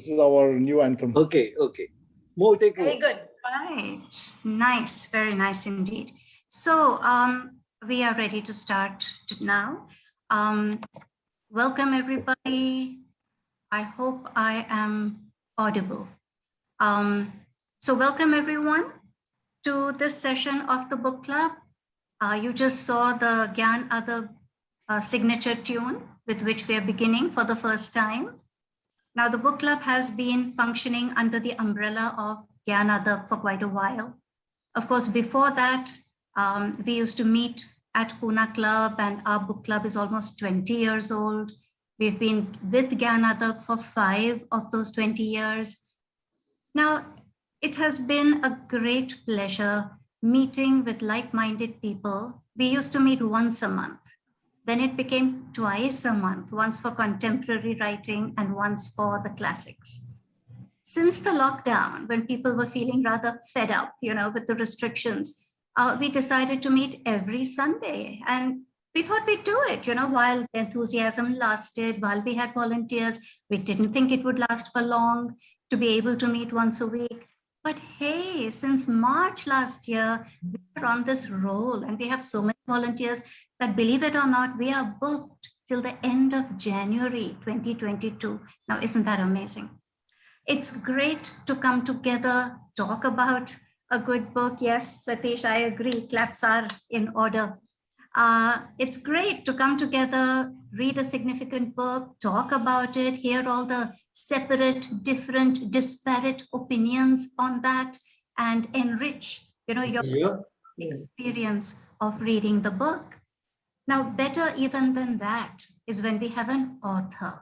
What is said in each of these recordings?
This is our new anthem. Okay, okay. More take Very good. Right. Nice. Very nice indeed. So we are ready to start now. Welcome, everybody. I hope I am audible. So welcome, everyone, to this session of the book club. You just saw the Gyan Adab signature tune with which we are beginning for the first time. Now, the book club has been functioning under the umbrella of Gyan Adab for quite a while. Of course, before that, we used to meet at Pune Club, and our book club is almost 20 years old. We've been with Gyan Adab for 5 of those 20 years. Now, it has been a great pleasure meeting with like-minded people. We used to meet once a month. Then it became twice a month, once for contemporary writing and once for the classics. Since the lockdown, when people were feeling rather fed up, with the restrictions, we decided to meet every Sunday. And we thought we'd do it, while the enthusiasm lasted, while we had volunteers. We didn't think it would last for long to be able to meet once a week. But hey, since March last year, we are on this roll and we have so many volunteers that, believe it or not, we are booked till the end of January 2022. Now, isn't that amazing? It's great to come together, talk about a good book. Yes, Satish, I agree. Claps are in order. It's great to come together, read a significant book, talk about it, hear all the separate, different, disparate opinions on that, and enrich, your experience of reading the book. Now, better even than that is when we have an author.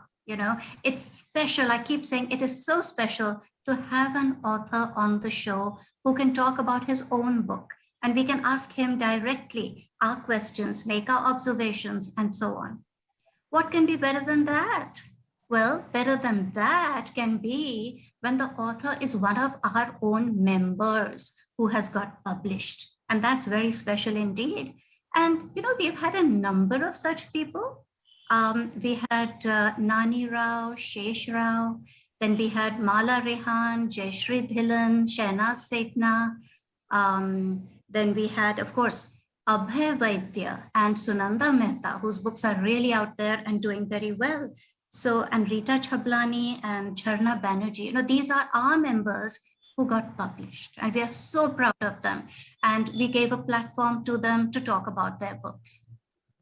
It's special. I keep saying it is so special to have an author on the show who can talk about his own book, and we can ask him directly our questions, make our observations, and so on. What can be better than that? Well, better than that can be when the author is one of our own members who has got published. And that's very special indeed. And, we've had a number of such people. We had Nani Rao, Shesh Rao, then we had Mala Rehan, Jayashri Dhilan, Shehnaz Setna. Then we had, of course, Abhay Vaidya and Sunanda Mehta, whose books are really out there and doing very well. So, and Rita Chablani and Jharna Banerjee, these are our members who got published, and we are so proud of them. And we gave a platform to them to talk about their books,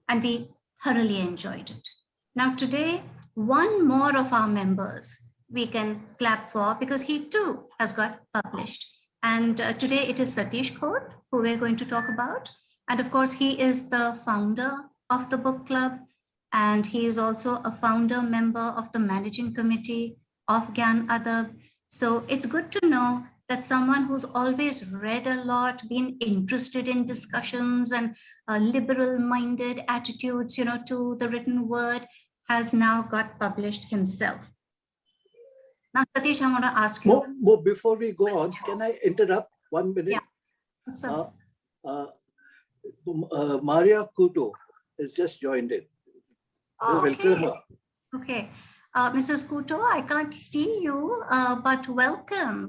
and we thoroughly enjoyed it. Now today, one more of our members we can clap for because he too has got published. And today it is Satish Khoth, who we're going to talk about. And of course, he is the founder of the book club, and he is also a founder member of the managing committee of Gyan Adab. So it's good to know that someone who's always read a lot, been interested in discussions and liberal-minded attitudes, to the written word, has now got published himself. Now, Satish, I want to ask you. Before we go on, can I interrupt 1 minute? Yeah. What's up? Maria Couto has just joined in. Okay. Okay. Mrs. Couto, I can't see you, but welcome.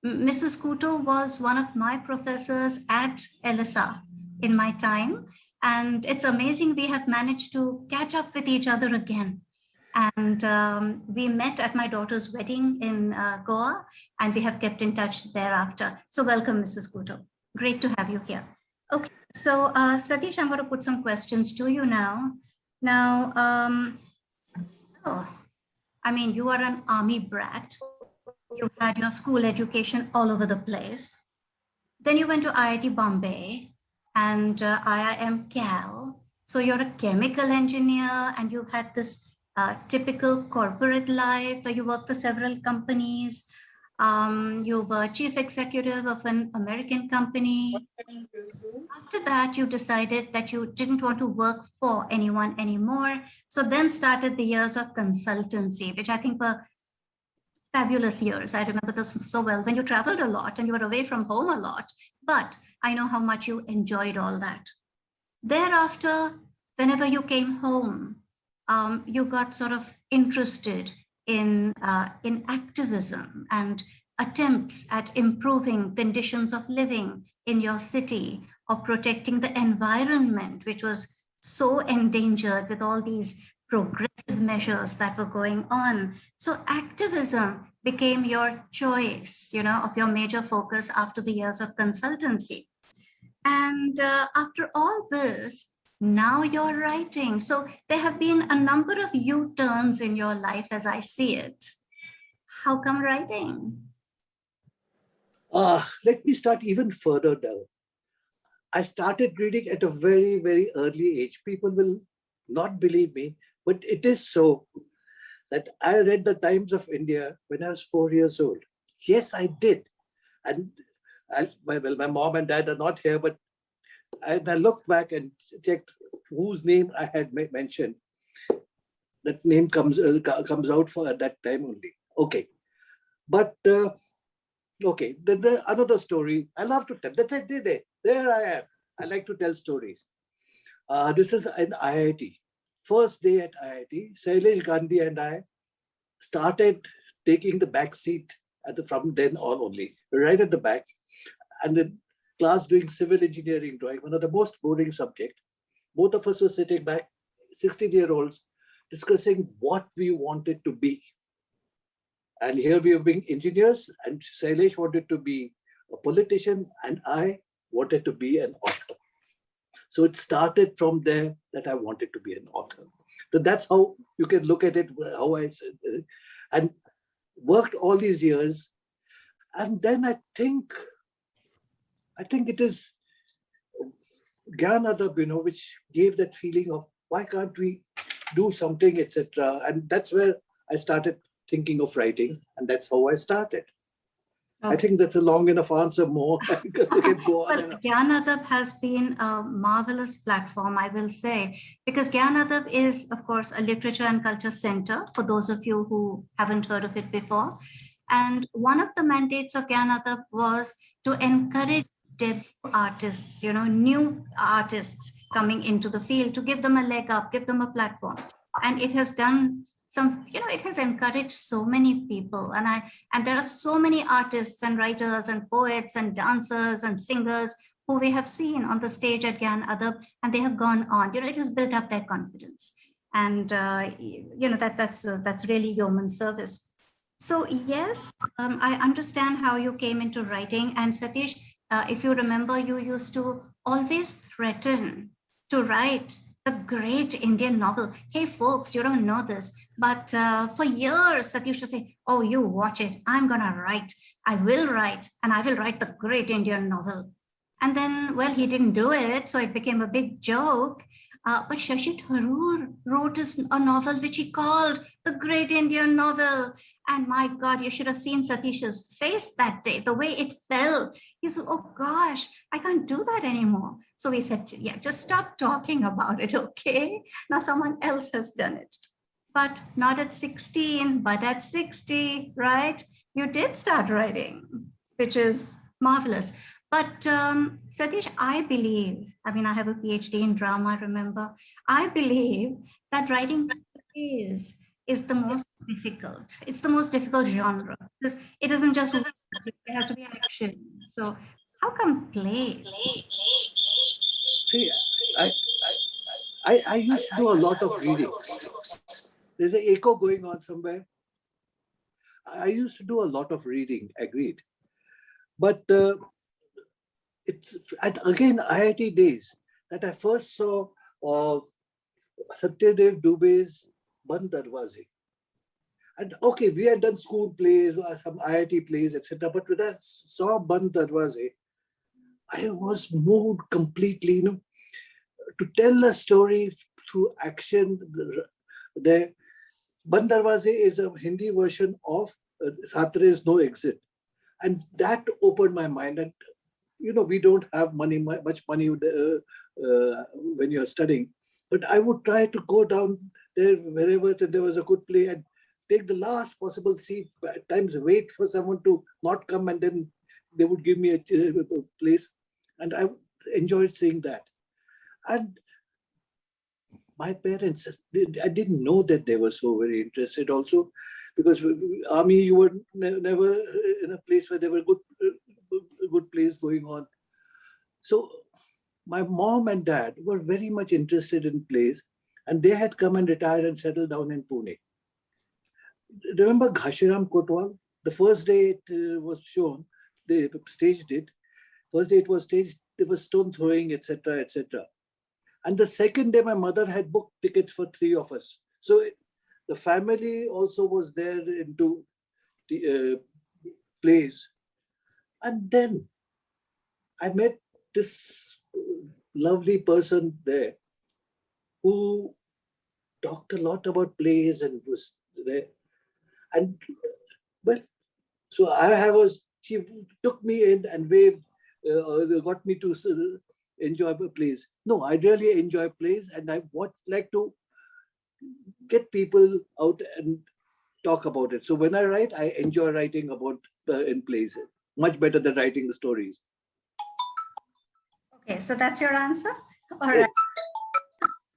Mrs. Couto was one of my professors at LSR in my time, and it's amazing we have managed to catch up with each other again. And we met at my daughter's wedding in Goa, and we have kept in touch thereafter. So welcome, Mrs. Couto. Great to have you here. Okay, so Satish, I'm going to put some questions to you now. You are an army brat. You had your school education all over the place. Then you went to IIT Bombay and IIM Cal. So you're a chemical engineer, and you had this typical corporate life where you worked for several companies. You were chief executive of an American company. After that, you decided that you didn't want to work for anyone anymore. So then started the years of consultancy, which I think were fabulous years. I remember this so well, when you traveled a lot and you were away from home a lot, but I know how much you enjoyed all that. Thereafter, whenever you came home, you got sort of interested in activism and attempts at improving conditions of living in your city or protecting the environment, which was so endangered with all these progressive measures that were going on. So activism became your choice, of your major focus after the years of consultancy. And after all this, now you're writing. So there have been a number of U-turns in your life as I see it. How come writing? Let me start even further down. I started reading at a very, very early age. People will not believe me, but it is so that I read the Times of India when I was 4 years old. Yes, I did. And my mom and dad are not here, but I looked back and checked whose name I had mentioned. That name comes out for at that time only. Okay. But okay, then another story. I love to tell. That's it. There I am. I like to tell stories. This is in IIT. First day at IIT, Sailesh Gandhi and I started taking the back seat from then on only, right at the back. And the class doing civil engineering drawing, one of the most boring subject. Both of us were sitting back, 16-year-olds, discussing what we wanted to be. And here we were being engineers, and Sailesh wanted to be a politician, and I wanted to be an author. So it started from there that I wanted to be an author. So that's how you can look at it, how I said, and worked all these years. And then I think it is Gyan Adab, which gave that feeling of why can't we do something, etc. And that's where I started thinking of writing, and that's how I started. Okay. I think that's a long enough answer. More we can go on. But Gyan Adab has been a marvelous platform, I will say, because Gyan Adab is, of course, a literature and culture center for those of you who haven't heard of it before. And one of the mandates of Gyan Adab was to encourage debut artists, new artists coming into the field, to give them a leg up, give them a platform. And it has done it has encouraged so many people. And there are so many artists and writers and poets and dancers and singers who we have seen on the stage at Gyan Adab, and they have gone on. It has built up their confidence. And, that's really yeoman service. So yes, I understand how you came into writing. And Satish, if you remember, you used to always threaten to write the great Indian novel. Hey, folks, you don't know this, but for years, Satish would say, oh, you watch it. I'm going to write. I will write, and I will write the great Indian novel. And then, well, he didn't do it, so it became a big joke. But Shashi Tharoor wrote a novel which he called The Great Indian Novel. And my God, you should have seen Satish's face that day, the way it fell. He said, oh gosh, I can't do that anymore. So we said, yeah, just stop talking about it, okay? Now someone else has done it. But not at 16, but at 60, right? You did start writing, which is marvelous. But Satish, I believe, I have a PhD in drama, remember? I believe that writing plays is the most difficult. It's the most difficult genre because it isn't just, there has to be action. So how come play? See, I used to do a lot of reading. There's an echo going on somewhere. I used to do a lot of reading, agreed. But it's again IIT days that I first saw Satyadev Dubey's Band Darwaze. And okay, we had done school plays, some IIT plays, etc. But when I saw Band Darwaze, I was moved completely, to tell a story through action. The Band Darwaze is a Hindi version of Satre's No Exit. And that opened my mind. And we don't have much money when you're studying, but I would try to go down there wherever there was a good play and take the last possible seat. At times, wait for someone to not come, and then they would give me a place, and I enjoyed seeing that. And my parents, I didn't know that they were so very interested. Also, because army, you were never in a place where there were good plays going on. So my mom and dad were very much interested in plays, and they had come and retired and settled down in Pune. Remember Ghashiram Kotwal? The first day it was shown, they staged it. First day it was staged, there was stone throwing, etc., etc. And the second day, my mother had booked tickets for 3 of us. So the family also was there into the plays. And then I met this lovely person there who talked a lot about plays and was there. And well, so she took me in and waved, got me to enjoy plays. No, I really enjoy plays, and I would like to get people out and talk about it. So when I write, I enjoy writing about in plays, much better than writing the stories. Okay, so that's your answer? All right. Yes.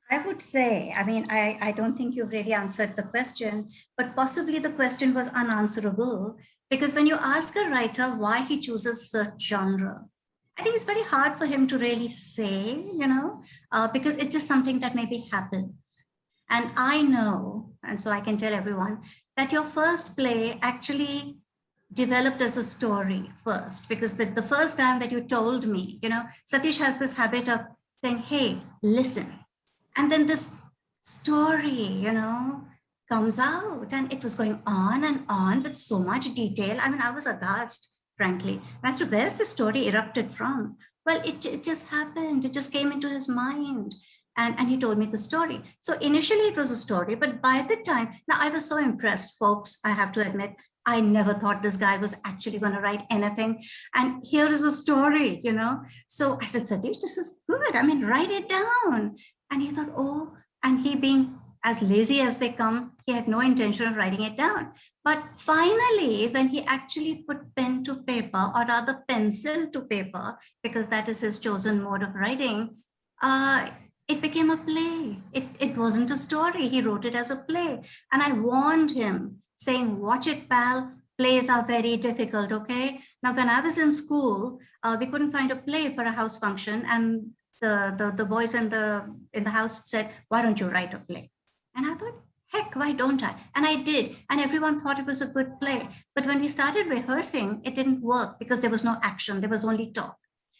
I would say, I mean, I don't think you've really answered the question, but possibly the question was unanswerable, because when you ask a writer why he chooses such genre, I think it's very hard for him to really say, because it's just something that maybe happens. And I know, and so I can tell everyone, that your first play actually developed as a story first, because the first time that you told me, Satish has this habit of saying, hey, listen. And then this story, comes out, and it was going on and on with so much detail. I mean, I was aghast, frankly. Master, where's the story erupted from? Well, it just happened. It just came into his mind. And he told me the story. So initially it was a story, but by the time, now I was so impressed, folks, I have to admit, I never thought this guy was actually going to write anything. And here is a story, So I said, Satish, this is good. I mean, write it down. And he thought, oh, and he being as lazy as they come, he had no intention of writing it down. But finally, when he actually put pen to paper, or rather pencil to paper, because that is his chosen mode of writing, it became a play. It wasn't a story. He wrote it as a play. And I warned him, saying, watch it, pal. Plays are very difficult, okay? Now, when I was in school, we couldn't find a play for a house function. And the boys in the house said, why don't you write a play? And I thought, heck, why don't I? And I did. And everyone thought it was a good play. But when we started rehearsing, it didn't work because there was no action. There was only talk.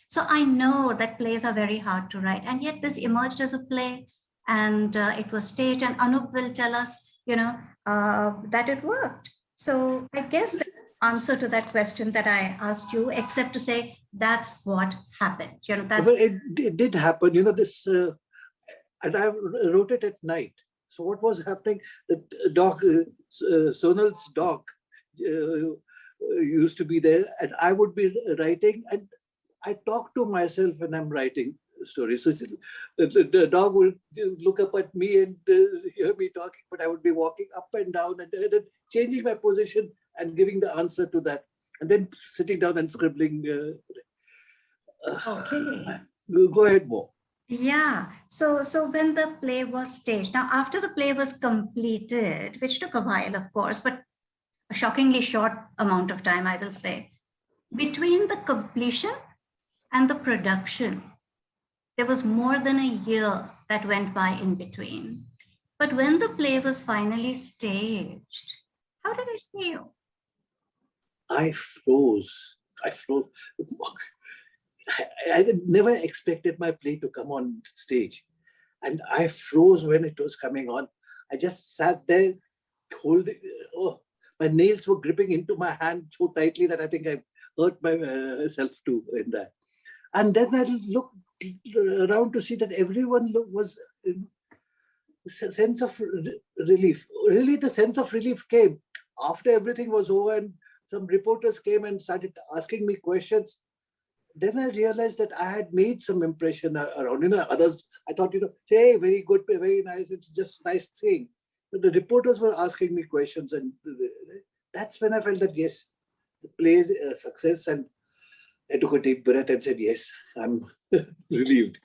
So I know that plays are very hard to write. And yet this emerged as a play, and it was staged. And Anup will tell us, that it worked. So I guess the answer to that question that I asked you, except to say that's what happened. That's well, it did happen. This, and I wrote it at night. So what was happening? The dog, Sonal's dog, used to be there, and I would be writing, and I talk to myself when I'm writing stories. So the dog will look up at me and hear me talking, but I would be walking up and down and changing my position and giving the answer to that, and then sitting down and scribbling. okay. Go ahead, Mo. Yeah. So when the play was staged, now after the play was completed, which took a while, of course, but a shockingly short amount of time, I will say, between the completion and the production, there was more than a year that went by in between. But when the play was finally staged, how did it feel? I froze. I never expected my play to come on stage. And I froze when it was coming on. I just sat there holding, my nails were gripping into my hand so tightly that I think I hurt myself too in that. And then I looked around to see that everyone was a sense of relief. Really, the sense of relief came after everything was over and some reporters came and started asking me questions. Then I realized that I had made some impression around. Others, I thought, say, very good, very nice. It's just nice thing. But the reporters were asking me questions, and that's when I felt that yes, the play is a success. And I took a deep breath and said, yes, I'm relieved.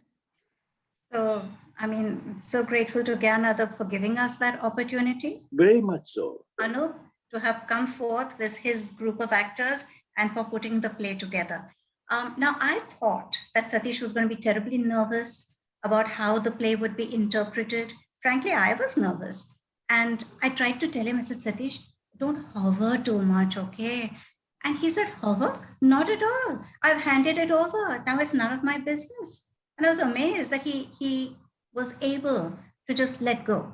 So, I mean, so grateful to Gyan Adab for giving us that opportunity. Very much so. Anup, to have come forth with his group of actors and for putting the play together. Now, I thought that Satish was going to be terribly nervous about how the play would be interpreted. Frankly, I was nervous. And I tried to tell him, I said, Satish, don't hover too much, okay? And he said, hover? Not at all. I've handed it over. Now it's none of my business. And I was amazed that he was able to just let go.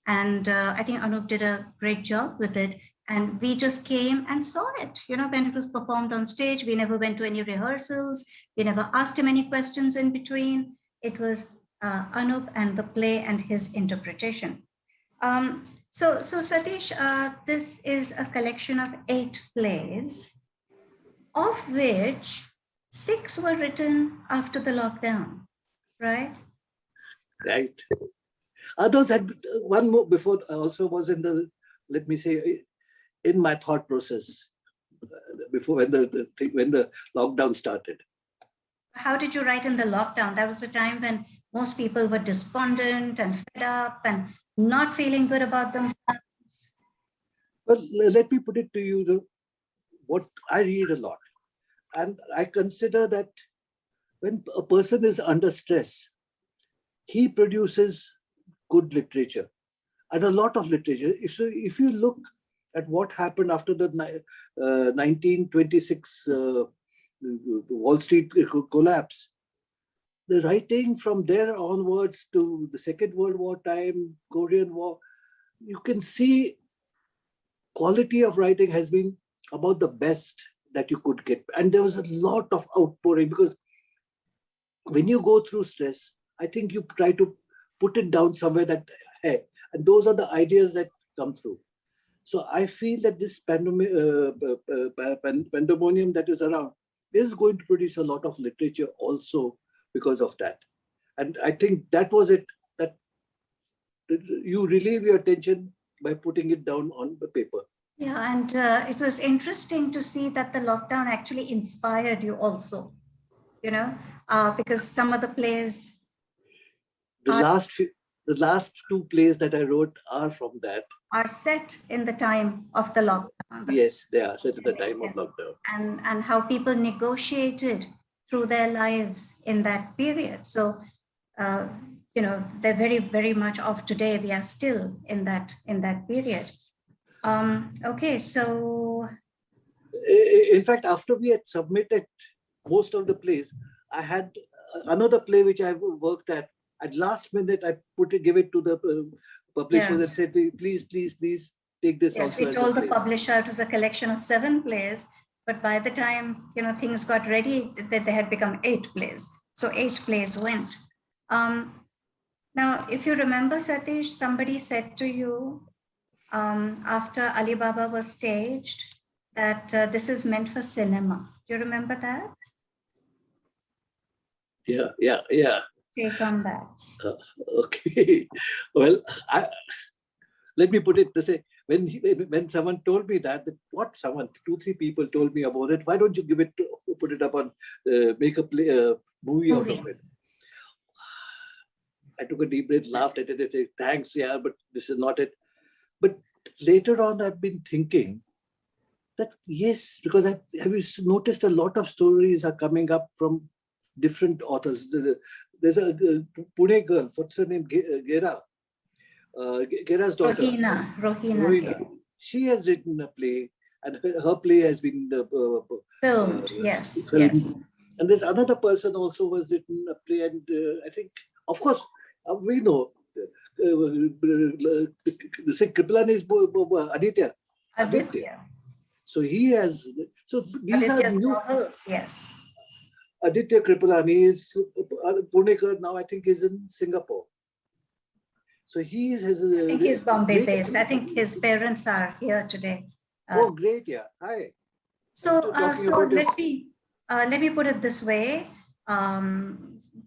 And I think Anup did a great job with it. And we just came and saw it, when it was performed on stage. We never went to any rehearsals. We never asked him any questions in between. It was Anup and the play and his interpretation. So Satish, this is a collection of 8 plays, of which 6 were written after the lockdown, right? Right. Others had one more before, also was in the, let me say, in my thought process before when the lockdown started. How did you write in the lockdown? That was a time when most people were despondent and fed up and not feeling good about themselves. Well, let me put it to you, what I read a lot. And I consider that when a person is under stress, he produces good literature and a lot of literature. If you look at what happened after the 1926 Wall Street collapse, the writing from there onwards to the Second World War time, Korean War, you can see quality of writing has been about the best that you could get. And there was a lot of outpouring, because when you go through stress, I think you try to put it down somewhere that, hey, and those are the ideas that come through. So I feel that this pandemonium that is around is going to produce a lot of literature also because of that. And I think that was it, that you relieve your tension by putting it down on the paper. Yeah, and it was interesting to see that the lockdown actually inspired you also, because some of the plays... The last 2 plays that I wrote are from that. Are set in the time of the lockdown. Yes, they are set at the time of lockdown. And how people negotiated through their lives in that period. So, they're very, very much of today. We are still in that period. Okay, so... In fact, after we had submitted most of the plays, I had another play which I worked at last minute. I give it to the publishers and said, please take this. Yes, we told the publisher it was a collection of 7 plays, but by the time things got ready, that they had become 8 plays. So 8 plays went. Now, if you remember, Satish, somebody said to you after Ali Baba was staged that this is meant for cinema. Do you remember that? Yeah. Take on that. Okay. Well, let me put it this way. When someone told me that 2-3 people told me about it, why don't you put it up on, make a movie out of it? I took a deep breath, laughed at it, and said, thanks, yeah, but this is not it. But later on, I've been thinking that, yes, because have you noticed a lot of stories are coming up from different authors. There's a Pune girl, what's her name? Gera. Gera's daughter. Rohina. She has written a play, and her play has been filmed. Yes. And there's another person also who has written a play, and I think, of course, we know the Kripalani is Aditya. So he has. So these Aditya's are new novels. Yes. Aditya Kripalani is Punekar now. I think is in Singapore. So he is. I think he's Bombay based. I think his parents are here today. Oh, great! Yeah. Hi. So let me put it this way.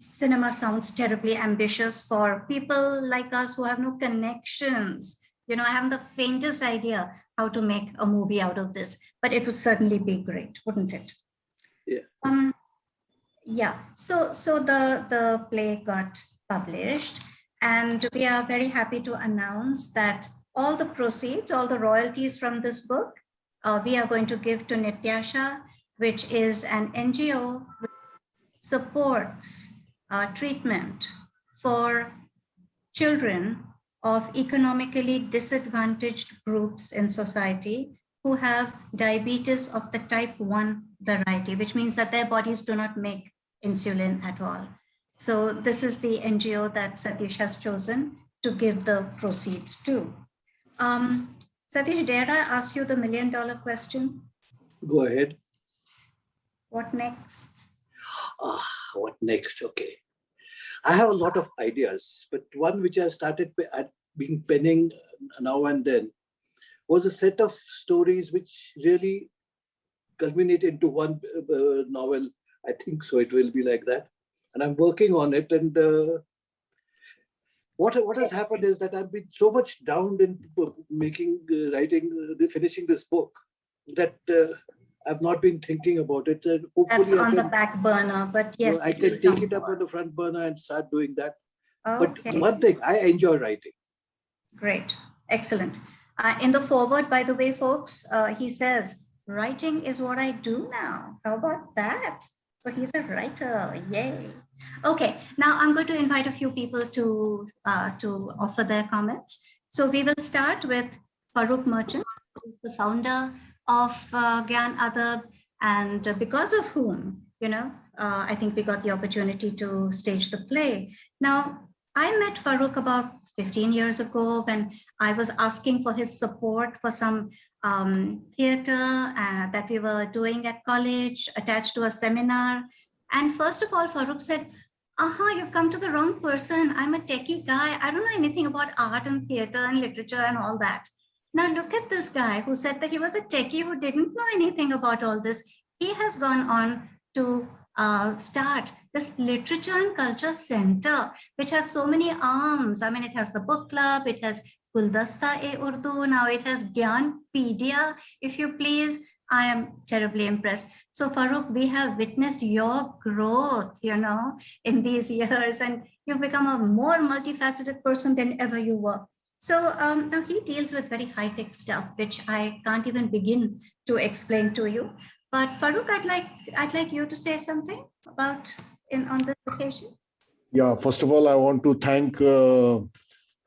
Cinema sounds terribly ambitious for people like us who have no connections. I haven't the faintest idea how to make a movie out of this, but it would certainly be great, wouldn't it? Yeah. Yeah. So the play got published, and we are very happy to announce that all the proceeds, all the royalties from this book, we are going to give to Nityasha, which is an NGO which supports treatment for children of economically disadvantaged groups in society who have diabetes of the type 1 variety, which means that their bodies do not make insulin at all. So this is the NGO that Satish has chosen to give the proceeds to. Satish, dare I ask you the $1 million question? Go ahead. What next? What next? Okay. I have a lot of ideas, but one which I started being penning now and then was a set of stories which really culminate into one novel. I think so. It will be like that. And I'm working on it. And what has happened is that I've been so much down in finishing this book that I've not been thinking about it. And hopefully that's on the back burner, but yes. I can take it up on the front burner and start doing that. Okay. But one thing, I enjoy writing. Great. Excellent. In the foreword, by the way, folks, he says, writing is what I do now. How about that? So he's a writer. Yay. Okay. Now I'm going to invite a few people to offer their comments. So we will start with Farrukh Merchant, who is the founder of Gyan Adab, and because of whom, I think we got the opportunity to stage the play. Now, I met Farrukh about 15 years ago when I was asking for his support for some theater that we were doing at college, attached to a seminar. And first of all, Farrukh said, you've come to the wrong person. I'm a techie guy. I don't know anything about art and theater and literature and all that. Now look at this guy who said that he was a techie who didn't know anything about all this. He has gone on to start this Literature and Culture Center, which has so many arms. I mean, it has the book club, it has Guldasta-e-Urdu, now it has Gyanpedia, if you please. I am terribly impressed. So Farrukh, we have witnessed your growth, in these years, and you've become a more multifaceted person than ever you were. So now he deals with very high-tech stuff, which I can't even begin to explain to you. But Farrukh, I'd like you to say something about on this occasion. Yeah, first of all, I want to thank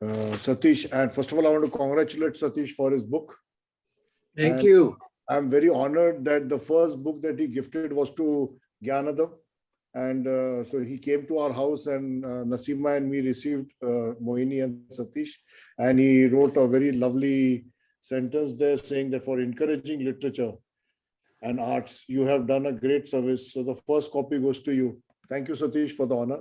Satish, and first of all, I want to congratulate Satish for his book. Thank you. I'm very honored that the first book that he gifted was to Gyan Adab. And so he came to our house, and Naseema and me received Mohini and Satish, and he wrote a very lovely sentence there saying that for encouraging literature and arts, you have done a great service. So the first copy goes to you. Thank you, Satish, for the honor.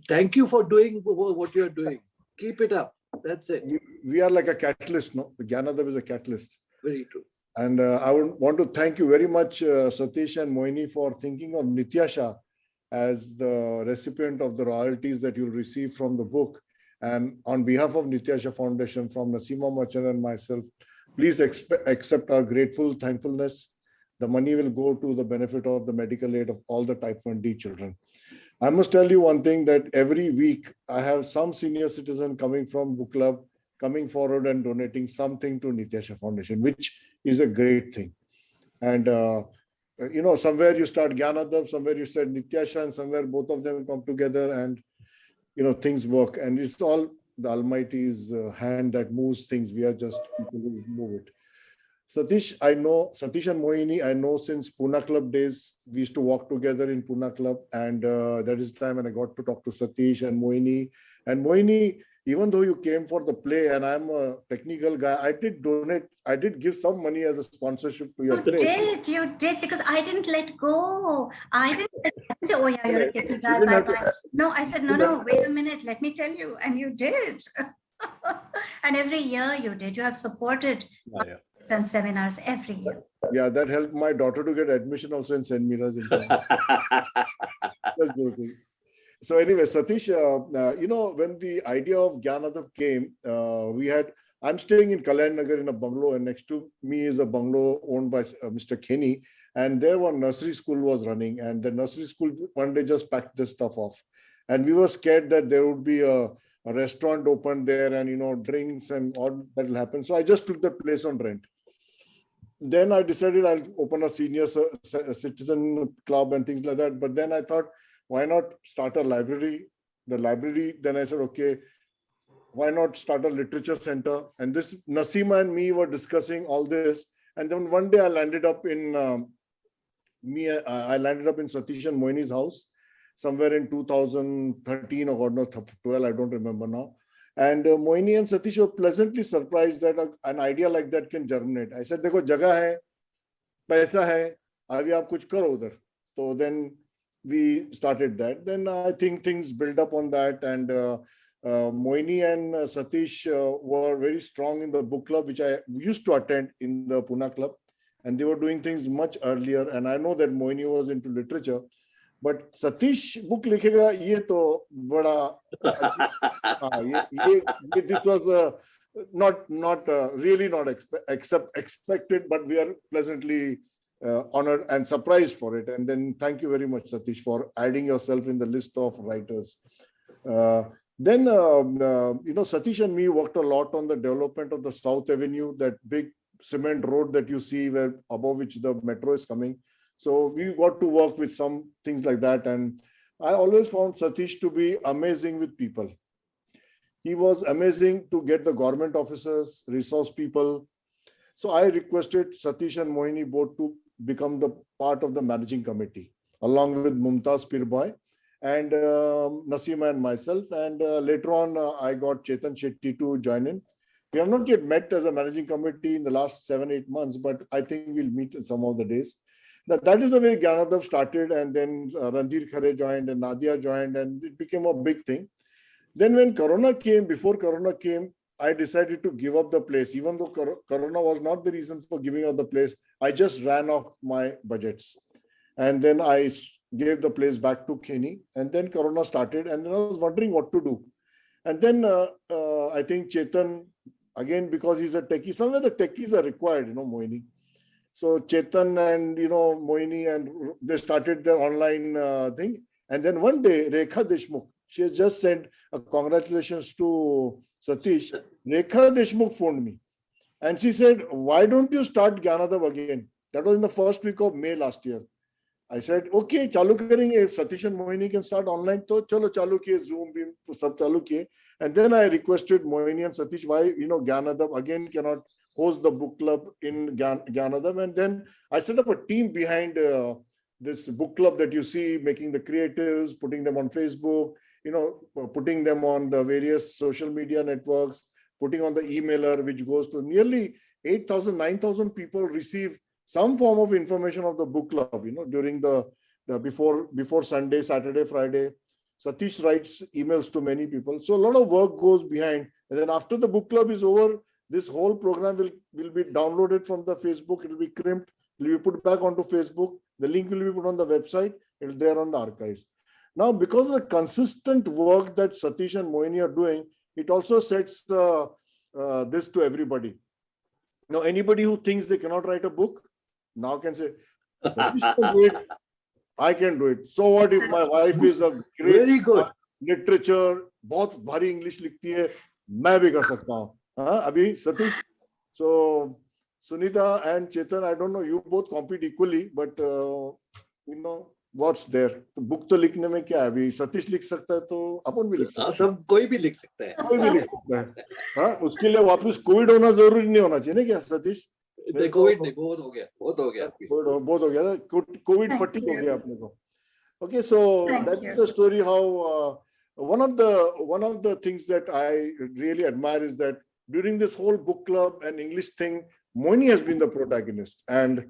Thank you for doing what you're doing. Keep it up. That's it. We are like a catalyst, no? Gyan Adab is a catalyst. Very true. And I would want to thank you very much, Satish and Mohini, for thinking of Nityasha as the recipient of the royalties that you'll receive from the book. And on behalf of Nityasha Foundation, from Naseema Merchant and myself, please accept our grateful thankfulness. The money will go to the benefit of the medical aid of all the type 1D children. I must tell you one thing, that every week I have some senior citizen coming from book club, coming forward and donating something to Nityasha Foundation, which is a great thing. And somewhere you start Gyan Adab, somewhere you start Nityasha, and somewhere both of them come together and, things work. And it's all the Almighty's hand that moves things. We are just people who move it. Satish and Mohini, I know since Pune Club days. We used to walk together in Pune Club, and that is the time when I got to talk to Satish and Mohini. And Mohini, even though you came for the play and I'm a technical guy, I did donate, I did give some money as a sponsorship to your play. You did, because I didn't let go. I didn't say, oh yeah, you're a technical guy, bye-bye. No, I said, no, wait a minute, let me tell you. And you did. And every year you did. You have supported and seminars every year. Yeah, that helped my daughter to get admission also in St. Mira's. Just joking. So anyway, Satish, when the idea of Gyan Adab came, I'm staying in Kalyan Nagar in a bungalow, and next to me is a bungalow owned by Mr. Kenny. And there one nursery school was running, and the nursery school one day just packed this stuff off. And we were scared that there would be a a restaurant opened there, and drinks and all that will happen. So I just took the place on rent. Then I decided I'll open a senior citizen club and things like that. But then I thought, why not start a library? The library, then I said, okay, why not start a literature center? And this, Nasima and me were discussing all this. And then one day I landed up in Satish and Moini's house somewhere in 2013 or God knows, 12, I don't remember now. And Moini and Satish were pleasantly surprised that an idea like that can germinate. I said, देखो जगह है, पैसा है, अभी आप कुछ करो उधर. So then we started that. Then I think things built up on that, and Moini and Satish were very strong in the book club, which I used to attend in the Pune club, and they were doing things much earlier. And I know that Moini was into literature, but Satish book likhega, ye to bada, this was really not expected, but we are pleasantly honored and surprised for it. And then thank you very much, Satish, for adding yourself in the list of writers. Then Satish and me worked a lot on the development of the South Avenue, that big cement road that you see where above which the metro is coming. So we got to work with some things like that. And I always found Satish to be amazing with people. He was amazing to get the government officers, resource people. So I requested Satish and Moini both to become the part of the managing committee, along with Mumtaz Pirboy and Nasima and myself. And later on, I got Chetan Shetty to join in. We have not yet met as a managing committee in the last 7-8 months, but I think we'll meet in some of the days. That is the way Gyanadav started, and then Randhir Khare joined and Nadia joined, and it became a big thing. Then when before Corona came, I decided to give up the place. Even though Corona was not the reason for giving up the place, I just ran off my budgets. And then I gave the place back to Kenny, and then Corona started, and then I was wondering what to do. And then I think Chetan, again, because he's a techie, somewhere the techies are required, Moini. So Chetan and, Moini, and they started their online thing. And then one day, Rekha Deshmukh, she has just sent a congratulations to Satish. Rekha Deshmukh phoned me. And she said, why don't you start Gyanadav again? That was in the first week of May last year. I said, okay, chalu karenge. If Satish and Moini can start online, to chalo chalu kiye, Zoom, Beam, sab chalu kiye. And then I requested Moini and Satish, why, Gyanadav again cannot host the book club in Gyanadav. And then I set up a team behind this book club that you see, making the creatives, putting them on Facebook, putting them on the various social media networks, putting on the emailer, which goes to nearly 8,000, 9,000 people receive some form of information of the book club, during the before Sunday, Saturday, Friday. Satish writes emails to many people. So a lot of work goes behind. And then after the book club is over, this whole program will be downloaded from the Facebook. It will be crimped. It will be put back onto Facebook. The link will be put on the website. It will be there on the archives. Now, because of the consistent work that Satish and Moini are doing, it also sets this to everybody. Now, anybody who thinks they cannot write a book, now can say, Satish can do it, I can do it. So what if my wife is a great Very good literature, बहुत भारी English लिखती है, मैं भी कर सकता हूँ. Abhi, Satish. So, Sunita and Chetan, I don't know, you both compete equally, but what's there? Book तो लिखने में क्या है? अभी सतीश लिख सकता है तो अपन भी लिख सकते हैं. सब कोई भी लिख सकता है. कोई भी लिख सकता है. हाँ, उसके लिए वापस कोविड होना जरूरी नहीं होना चाहिए ना क्या सतीश? कोविड नहीं, बहुत हो गया. कोविड फटीग हो गया अपने को. Okay, so that is the story how one of the things that I really admire is that during this whole book club and English thing, Moini has been the protagonist and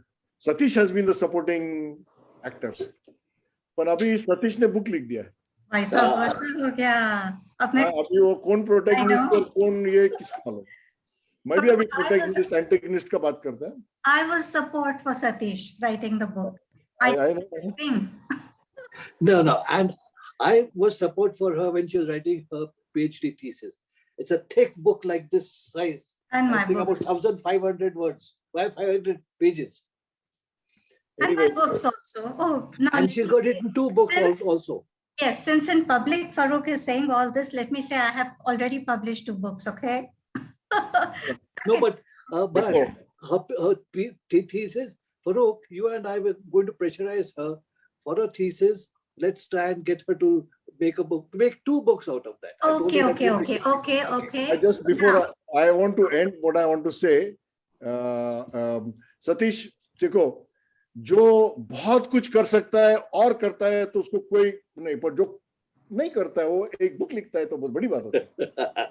Satish has been the supporting actors. पर अभी सतीश ने book लिख दिया है. भाई साहब वर्षा हो गया. अभी वो कौन प्रोटैगनिस्ट और कौन ये किसको मालूम. मैं भी अभी प्रोटैगनिस्ट एंटेगनिस्ट का बात करता है. I was support for Satish writing the book. I know. No, and I was support for her when she was writing her PhD thesis. It's a thick book like this size. And my I think books. about 1,500 words, 500 pages. And my books also. Oh, no. And she's got it in 2 books also. Yes, since in public Farooq is saying all this, let me say I have already published 2 books, okay? No, but Before. her thesis, Farooq, you and I were going to pressurize her for a thesis. Let's try and get her to make a book, make 2 books out of that. I told Okay, her that okay, we'll okay, make it. okay, okay. Just before I want to end, what I want to say, Satish देखो, जो बहुत कुछ कर सकता है और करता है तो उसको कोई नहीं, पर जो नहीं करता है वो एक बुक लिखता है तो बहुत बड़ी बात होती है.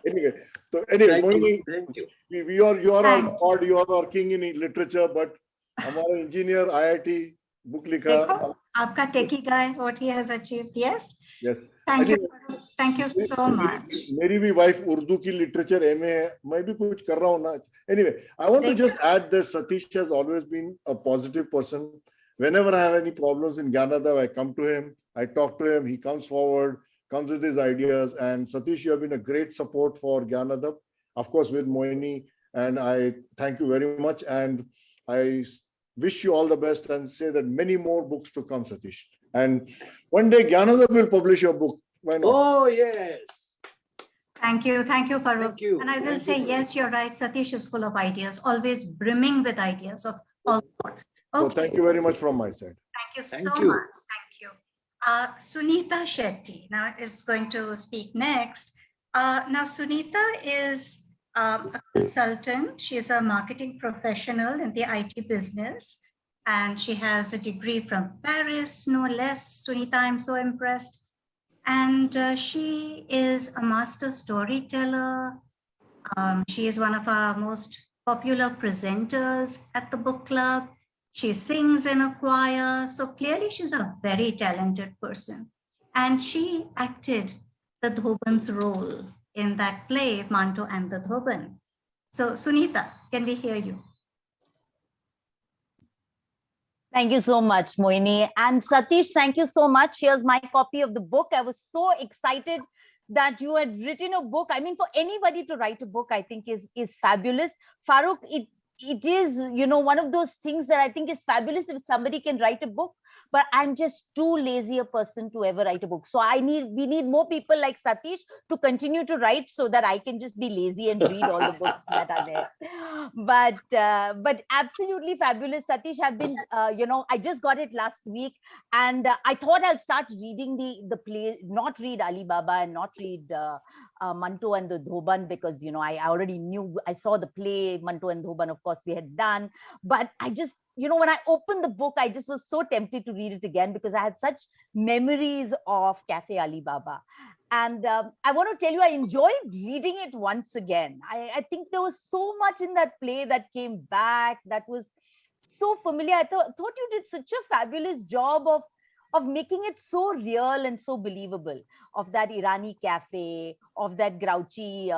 Anyway, so anyway, Thank you. Moini, Thank you. you are our Thank god, you are our king in literature, but हमारा engineer IIT book लिखा. देखो आपका techie guy, what he has achieved. Yes. Yes. Thank you. Anyway, Thank you so much. मेरी भी wife Urdu की literature MA है, मैं भी कुछ कर रहा हूँ ना. Anyway, I want to just add that Satish has always been a positive person. Whenever I have any problems in Gyanadav, I come to him, I talk to him, he comes forward, comes with his ideas. And Satish, you have been a great support for Gyanadav, of course, with Moini. And I thank you very much. And I wish you all the best and say that many more books to come, Satish. And one day Gyanadav will publish your book. Why not? Oh, yes. Thank you, Farooq. Thank you. And I will Thank say, you. yes, you're right. Satish is full of ideas, always brimming with ideas of all sorts. So Okay. thank you very much from my side. Thank you Thank so you. much. Thank you. Sunita Shetty now is going to speak next. Now, Sunita is a consultant. She is a marketing professional in the IT business, and she has a degree from Paris, no less. Sunita, I'm so impressed. And she is a master storyteller. She is one of our most popular presenters at the book club. She sings in a choir. So clearly she's a very talented person. And she acted the Dhoban's role in that play, Manto and the Dhoban. So Sunita, can we hear you? Thank you so much, Moini. And Satish, thank you so much. Here's my copy of the book. I was so excited that you had written a book. I mean, for anybody to write a book, I think is fabulous. Farooq, it is, you know, one of those things that I think is fabulous if somebody can write a book, but I'm just too lazy a person to ever write a book. So we need more people like Satish to continue to write so that I can just be lazy and read all the books that are there. But absolutely fabulous. Satish, I've been, you know, I just got it last week, and I thought I'll start reading the play, not read Ali Baba and not read Manto and the Dhoban, because, you know, I already knew, I saw the play Manto and Dhoban, of course we had done, but I just, you know, when I opened the book, I just was so tempted to read it again because I had such memories of Cafe Ali Baba. And I want to tell you, I enjoyed reading it once again. I think there was so much in that play that came back, that was so familiar. I thought you did such a fabulous job of making it so real and so believable, of that Irani cafe, of that grouchy,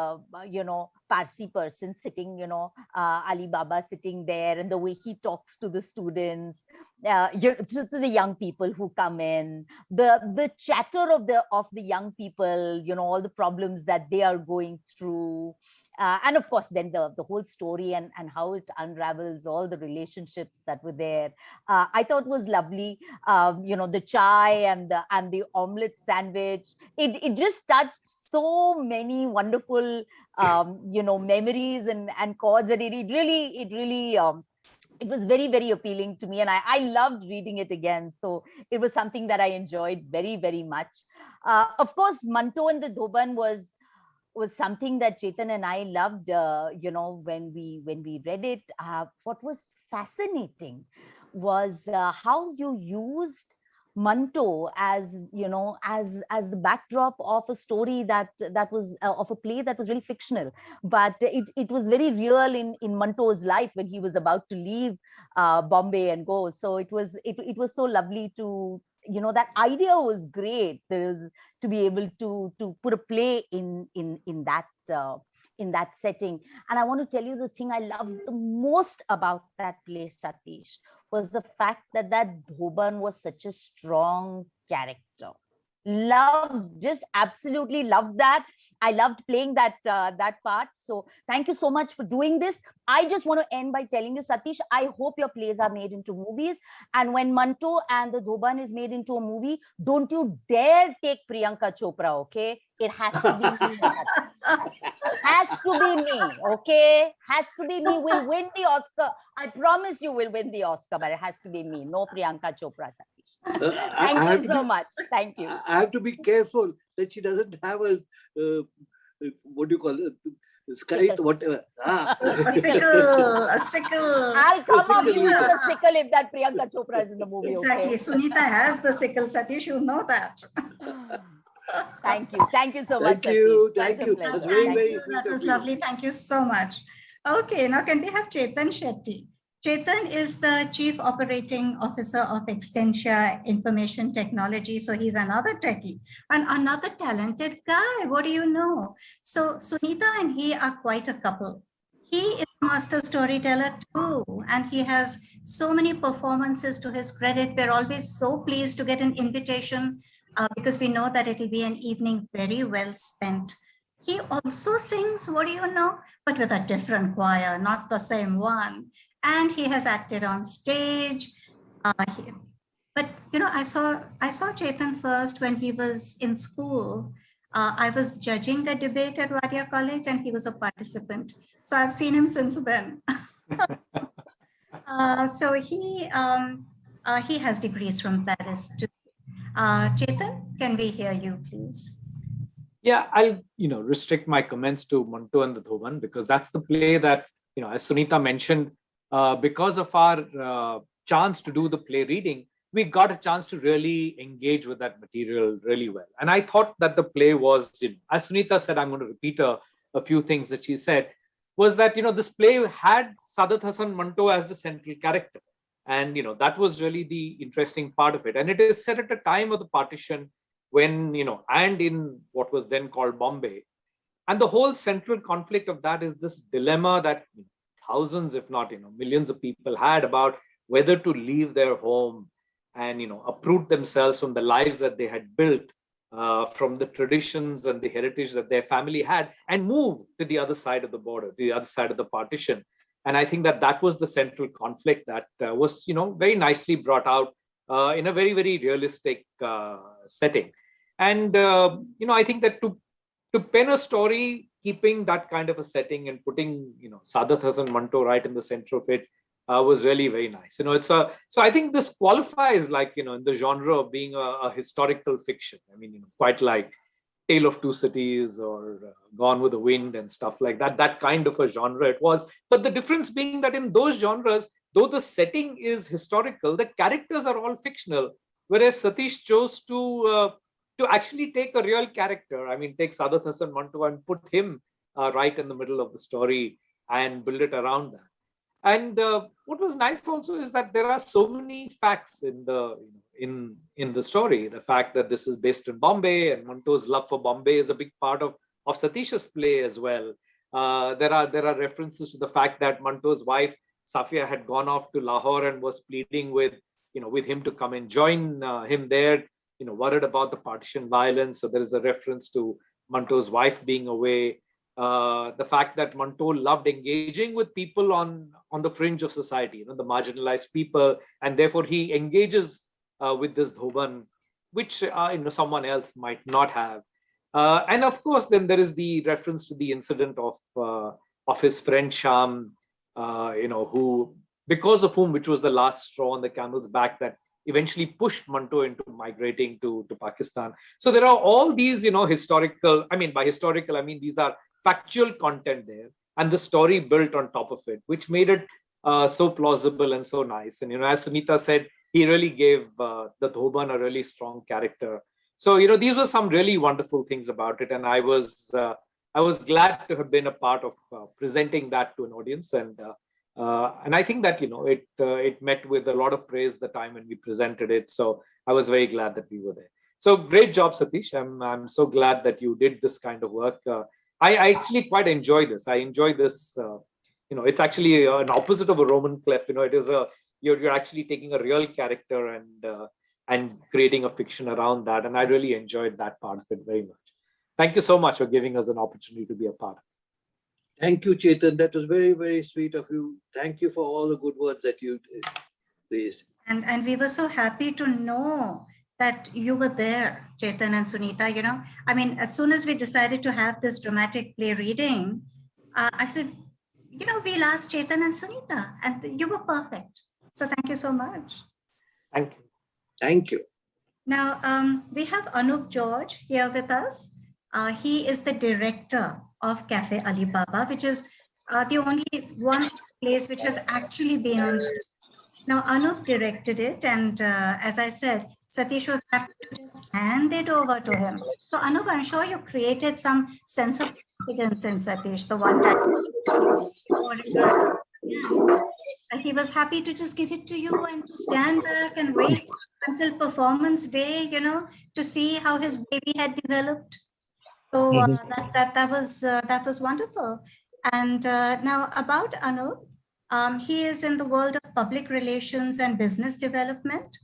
you know, Parsi person sitting, you know, Ali Baba sitting there, and the way he talks to the students, to the young people who come in, the chatter of the young people, you know, all the problems that they are going through. And of course, then the whole story and how it unravels all the relationships that were there. I thought was lovely. You know, the chai and the omelette sandwich. It just touched so many wonderful, you know, memories and chords, and it really. It was very, very appealing to me, and I loved reading it again. So it was something that I enjoyed very, very much. Of course, Manto and the Dhoban was something that Chetan and I loved, you know, when we read it. What was fascinating was how you used Manto as, you know, as the backdrop of a story that was of a play that was really fictional, but it was very real in Manto's life when he was about to leave Bombay and go. So it was so lovely to, you know, that idea was great. There was to be able to put a play in that setting. And I want to tell you, the thing I loved the most about that play, Satish, was the fact that Dhoban was such a strong character. just absolutely loved that. I loved playing that part. So thank you so much for doing this. I just want to end by telling you, Satish, I hope your plays are made into movies. And when Manto and the Dhoban is made into a movie, don't you dare take Priyanka Chopra, okay? It has to be me. Has to be me, okay? Has to be me. Will win the Oscar. I promise you will win the Oscar, but it has to be me. No Priyanka Chopra, Satish. Thank you so much. Thank you. I have to be careful that she doesn't have a, what do you call it? Sky, whatever. A sickle. I'll come up sickle. with a sickle if that Priyanka Chopra is in the movie. Exactly. Okay? Sunita has the sickle, Satish, you know that. Thank you. Thank you so much. Thank you. Satish. Thank Such a you. pleasure. That's very, Thank very you. sweet That of was you. lovely. Thank you so much. Okay, now can we have Chetan Shetty? Chetan is the Chief Operating Officer of Extensia Information Technology. So he's another techie and another talented guy. What do you know? So Sunita and he are quite a couple. He is a master storyteller too, and he has so many performances to his credit. We're always so pleased to get an invitation because we know that it'll be an evening very well spent. He also sings, what do you know, but with a different choir, not the same one. And he has acted on stage. But you know, I saw Chetan first when he was in school. I was judging a debate at Wadia College, and he was a participant. So I've seen him since then. So he has degrees from Paris too. Chetan, can we hear you, please? Yeah, I'll restrict my comments to Manto and the Dhoban, because that's the play that, as Sunita mentioned, because of our chance to do the play reading, we got a chance to really engage with that material really well. And I thought that the play was, as Sunita said, I'm going to repeat a few things that she said, was that, this play had Saadat Hasan Manto as the central character. And, that was really the interesting part of it. And it is set at a time of the partition when, and in what was then called Bombay. And the whole central conflict of that is this dilemma that thousands, if not, millions of people had about whether to leave their home and, uproot themselves from the lives that they had built, from the traditions and the heritage that their family had, and move to the other side of the border, the other side of the partition. And I think that was the central conflict that was, very nicely brought out in a very, very realistic setting. And, I think that to pen a story, keeping that kind of a setting and putting, Saadat Hasan Manto right in the center of it was really very nice. So I think this qualifies like, in the genre of being a historical fiction. I mean, quite like Tale of Two Cities or Gone with the Wind and stuff like that, that kind of a genre it was. But the difference being that in those genres, though the setting is historical, the characters are all fictional, whereas Satish chose to actually take a real character. I mean, take Saadat Hasan Manto and put him right in the middle of the story and build it around that. And what was nice also is that there are so many facts in the story. The fact that this is based in Bombay and Manto's love for Bombay is a big part of Satish's play as well. There are references to the fact that Manto's wife Safia had gone off to Lahore and was pleading with him to come and join him there, worried about the partition violence. So there is a reference to Manto's wife being away. The fact that Manto loved engaging with people on the fringe of society, the marginalized people, and therefore he engages with this Dhoban, which someone else might not have. And of course, then there is the reference to the incident of his friend Sham, who, because of whom, which was the last straw on the camel's back that eventually pushed Manto into migrating to Pakistan. So there are all these, historical, by historical, I mean, these are factual content there, and the story built on top of it, which made it so plausible and so nice. And, as Sunita said, he really gave the Dhoban a really strong character. So, these were some really wonderful things about it. And I was glad to have been a part of presenting that to an audience. And I think that, it met with a lot of praise the time when we presented it. So I was very glad that we were there. So great job, Satish. I'm so glad that you did this kind of work. I actually quite enjoy this. I enjoy this. It's actually an opposite of a Roman clef. It is you're actually taking a real character and and creating a fiction around that. And I really enjoyed that part of it very much. Thank you so much for giving us an opportunity to be a part. Thank you, Chetan. That was very, very sweet of you. Thank you for all the good words that you raised. And we were so happy to know that you were there, Chetan and Sunita. You know, I mean, as soon as we decided to have this dramatic play reading, I said, you know, we'll ask Chetan and Sunita, and you were perfect. So thank you so much. Thank you. Thank you. Now, we have Anup George here with us. He is the director of Cafe Alibaba, which is the only one place which has actually been on stage. Now, Anup directed it, and as I said, Satish was happy to just hand it over to him. So, Anup, I'm sure you created some sense of confidence in Satish the one time. He was happy to just give it to you and to stand back and wait until performance day, you know, to see how his baby had developed. So that was wonderful. And now about Anup, he is in the world of public relations and business development.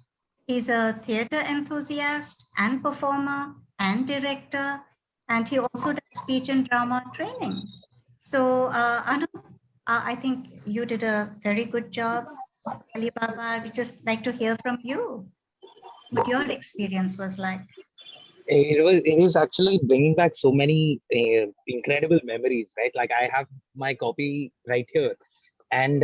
He's a theater enthusiast and performer and director, and he also does speech and drama training. So Anup, I think you did a very good job, Alibaba. We just like to hear from you what your experience was like. It is actually bringing back so many incredible memories, right? Like I have my copy right here, and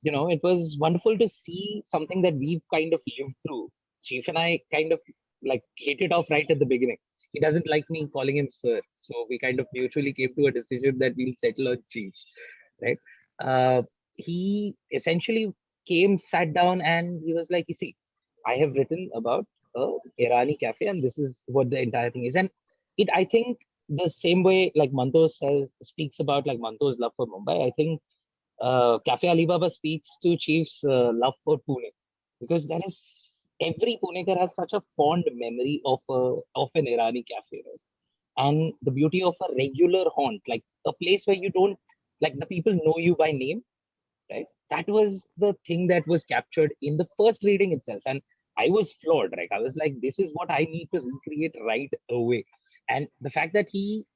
you know, it was wonderful to see something that we've kind of lived through. Chief and I kind of like hit it off right at the beginning. He doesn't like me calling him sir, so we kind of mutually came to a decision that we'll settle on Chief, right? He essentially came, sat down, and he was like, "You see, I have written about Irani cafe, and this is what the entire thing is." And I think the same way like Manto speaks about like Manto's love for Mumbai, I think Cafe Alibaba speaks to Chief's love for Pune, because there is every Punekar has such a fond memory of an Irani cafe, right? And the beauty of a regular haunt, like a place where you don't like the people know you by name, right? That was the thing that was captured in the first reading itself. And I was floored, right? I was like, this is what I need to recreate right away. And the fact that he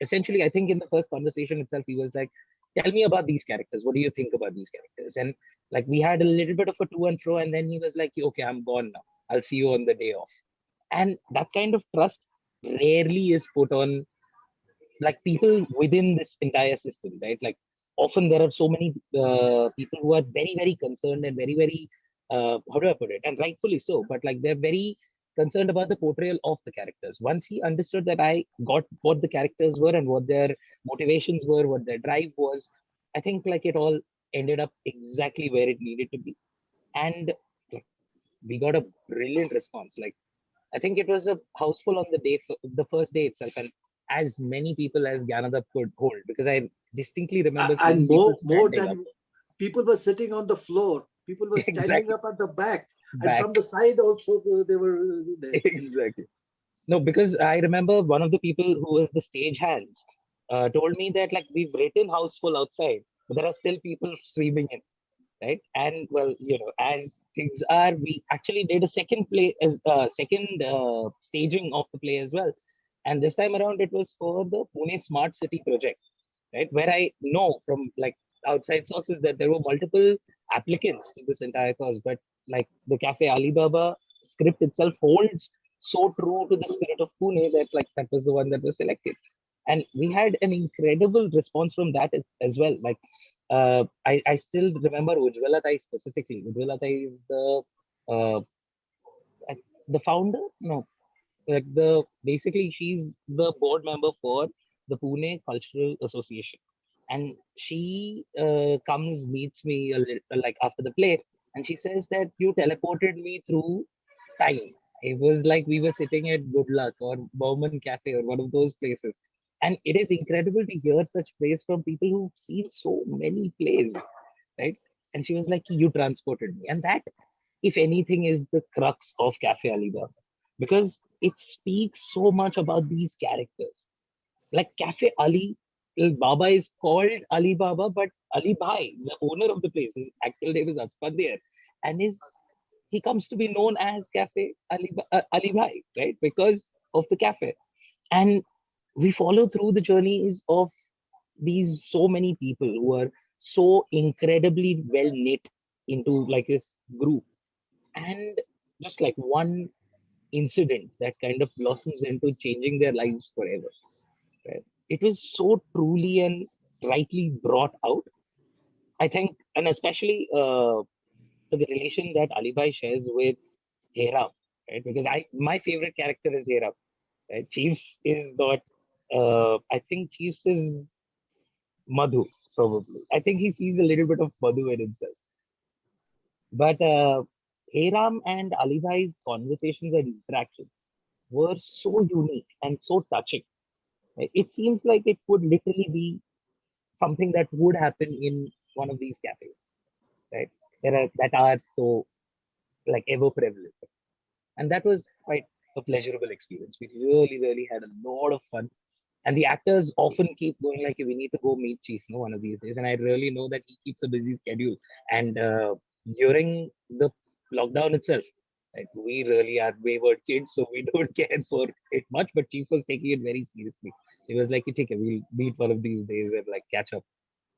essentially, I think in the first conversation itself, he was like, tell me about these characters. What do you think about these characters? And like we had a little bit of a to and fro, and then he was like, okay, I'm gone now. I'll see you on the day off. And that kind of trust rarely is put on like people within this entire system, right? Like often there are so many people who are very, very concerned and very, very, how do I put it? And rightfully so, but like they're very concerned about the portrayal of the characters. Once he understood that I got what the characters were and what their motivations were, what their drive was, I think like it all ended up exactly where it needed to be. And like, we got a brilliant response. Like I think it was a house full on the first day itself, and as many people as Gyanadap could hold, because I distinctly remember And people more standing than people were sitting on the floor. People were standing Exactly. up at the back. And back. from the side also they were there. Exactly. No, because I remember one of the people who was the stage hands told me that like we've written house full outside, but there are still people streaming in, right? And well, you know, as things are, we actually did a second play as second staging of the play as well. And this time around, it was for the Pune Smart City project, right? Where I know from like outside sources that there were multiple applicants to this entire cause, but like the Cafe Alibaba script itself holds so true to the spirit of Pune that like that was the one that was selected. And we had an incredible response from that as well. Like I still remember Ujjwala Tai specifically. Ujjwala Tai is the founder? No, like basically she's the board member for the Pune Cultural Association, and she comes meets me a little, like after the play, and she says that you teleported me through time. It was like we were sitting at Good Luck or Bowman Cafe or one of those places, and it is incredible to hear such praise from people who've seen so many plays, right? And she was like, you transported me, and that, if anything, is the crux of Cafe Alibaba, because it speaks so much about these characters. Like Cafe Ali Baba is called Alibaba, but Ali Bhai, the owner of the place, his actual name is Aspandir, and his he comes to be known as Cafe Ali Bhai, right? Because of the cafe. And we follow through the journeys of these so many people who are so incredibly well knit into like this group. And just like one incident that kind of blossoms into changing their lives forever. Right? It was so truly and rightly brought out. I think, and especially the relation that Alibai shares with Hera, right? Because my favorite character is Hera. Right? Chiefs is not. I think Chiefs is Madhu probably. I think he sees a little bit of Madhu in himself. But Heram and Alibai's conversations and interactions were so unique and so touching. It seems like it would literally be something that would happen in one of these cafes, right? That are so like ever prevalent. And that was quite a pleasurable experience. We really, really had a lot of fun. And the actors often keep going like, we need to go meet Chief one of these days. And I really know that he keeps a busy schedule. And during the lockdown itself, right, we really are wayward kids, so we don't care for it much. But Chief was taking it very seriously. He was like, okay, we'll meet one of these days and like catch up.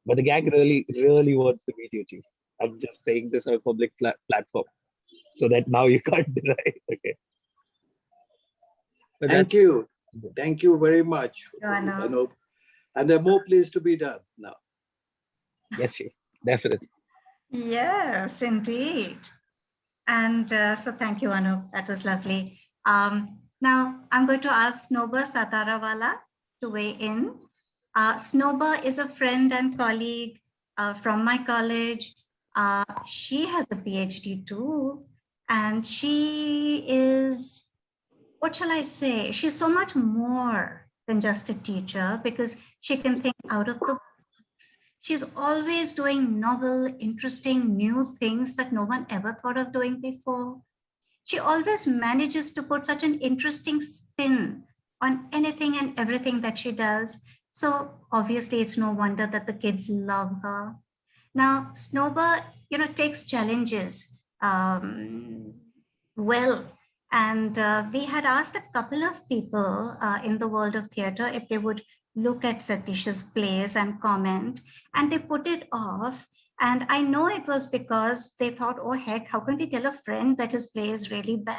But the gang really, really wants to meet you, Chief. I'm just saying this on a public platform so that now you can't deny it. Okay. But Thank you. Thank you very much, Anup. Anup. And there are more plays to be done now. Yes, Chief. Definitely. Yes, indeed. And so thank you, Anup. That was lovely. Now I'm going to ask Snoba Satarawala to weigh in. Snoba is a friend and colleague from my college. She has a PhD too. And she is, what shall I say? She's so much more than just a teacher because she can think out of the box. She's always doing novel, interesting, new things that no one ever thought of doing before. She always manages to put such an interesting spin on anything and everything that she does. So obviously it's no wonder that the kids love her. Now, Snoba, takes challenges well. And we had asked a couple of people in the world of theater if they would look at Satish's plays and comment, and they put it off. And I know it was because they thought, oh heck, how can we tell a friend that his play is really bad?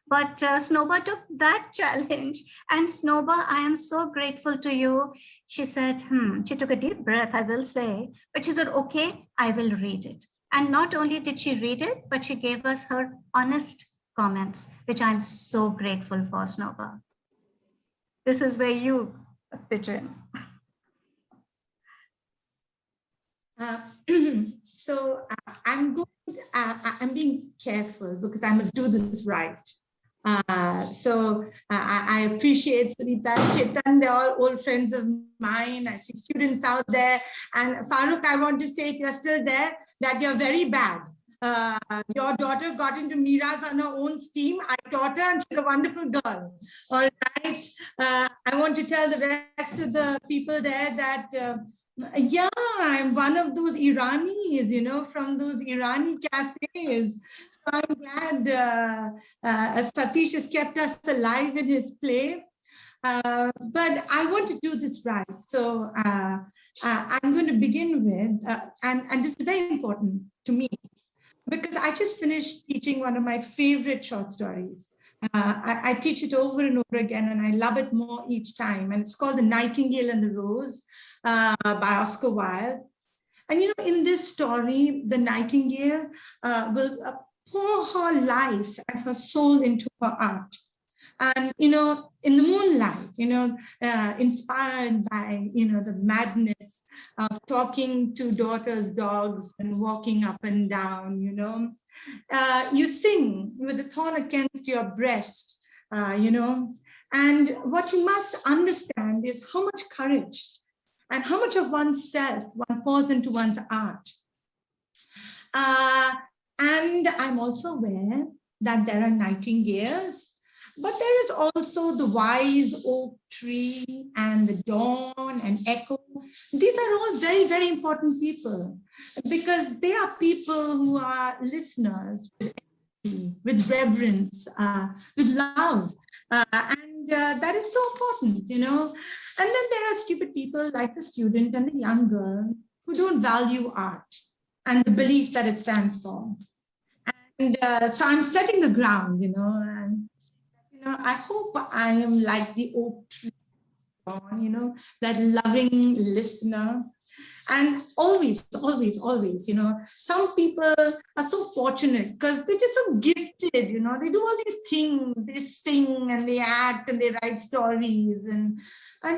But Snoba took that challenge. And Snoba, I am so grateful to you. She said, she took a deep breath, I will say, but she said, okay, I will read it. And not only did she read it, but she gave us her honest comments, which I'm so grateful for, Snoba. This is where you pitch in. I'm being careful because I must do this right. I appreciate Sunita, Chetan, they're all old friends of mine. I see students out there. And Farooq, I want to say, if you're still there, that you're very bad. Your daughter got into Mira's on her own steam. I taught her and she's a wonderful girl. All right. I want to tell the rest of the people there that, yeah, I'm one of those Iranis, from those Irani cafes. So I'm glad Satish has kept us alive in his play. But I want to do this right. So I'm going to begin with, and this is very important to me, because I just finished teaching one of my favorite short stories. I teach it over and over again, and I love it more each time. And it's called The Nightingale and the Rose by Oscar Wilde. And, in this story, the nightingale will pour her life and her soul into her art. And, in the moonlight, inspired by, the madness of talking to daughter's dogs and walking up and down, you sing with a thorn against your breast, and what you must understand is how much courage and how much of oneself one pours into one's art. And I'm also aware that there are nightingales, but there is also the wise oak tree and the dawn and echo. These are all very, very important people because they are people who are listeners with with reverence, with love. And that is so important, you know. And then there are stupid people like the student and the young girl who don't value art and the belief that it stands for. And so I'm setting the ground, you know, and I hope I am like the oak tree, you know, that loving listener. And always, always, always, you know, some people are so fortunate because they're just so gifted, you know, they do all these things, they sing and they act and they write stories. And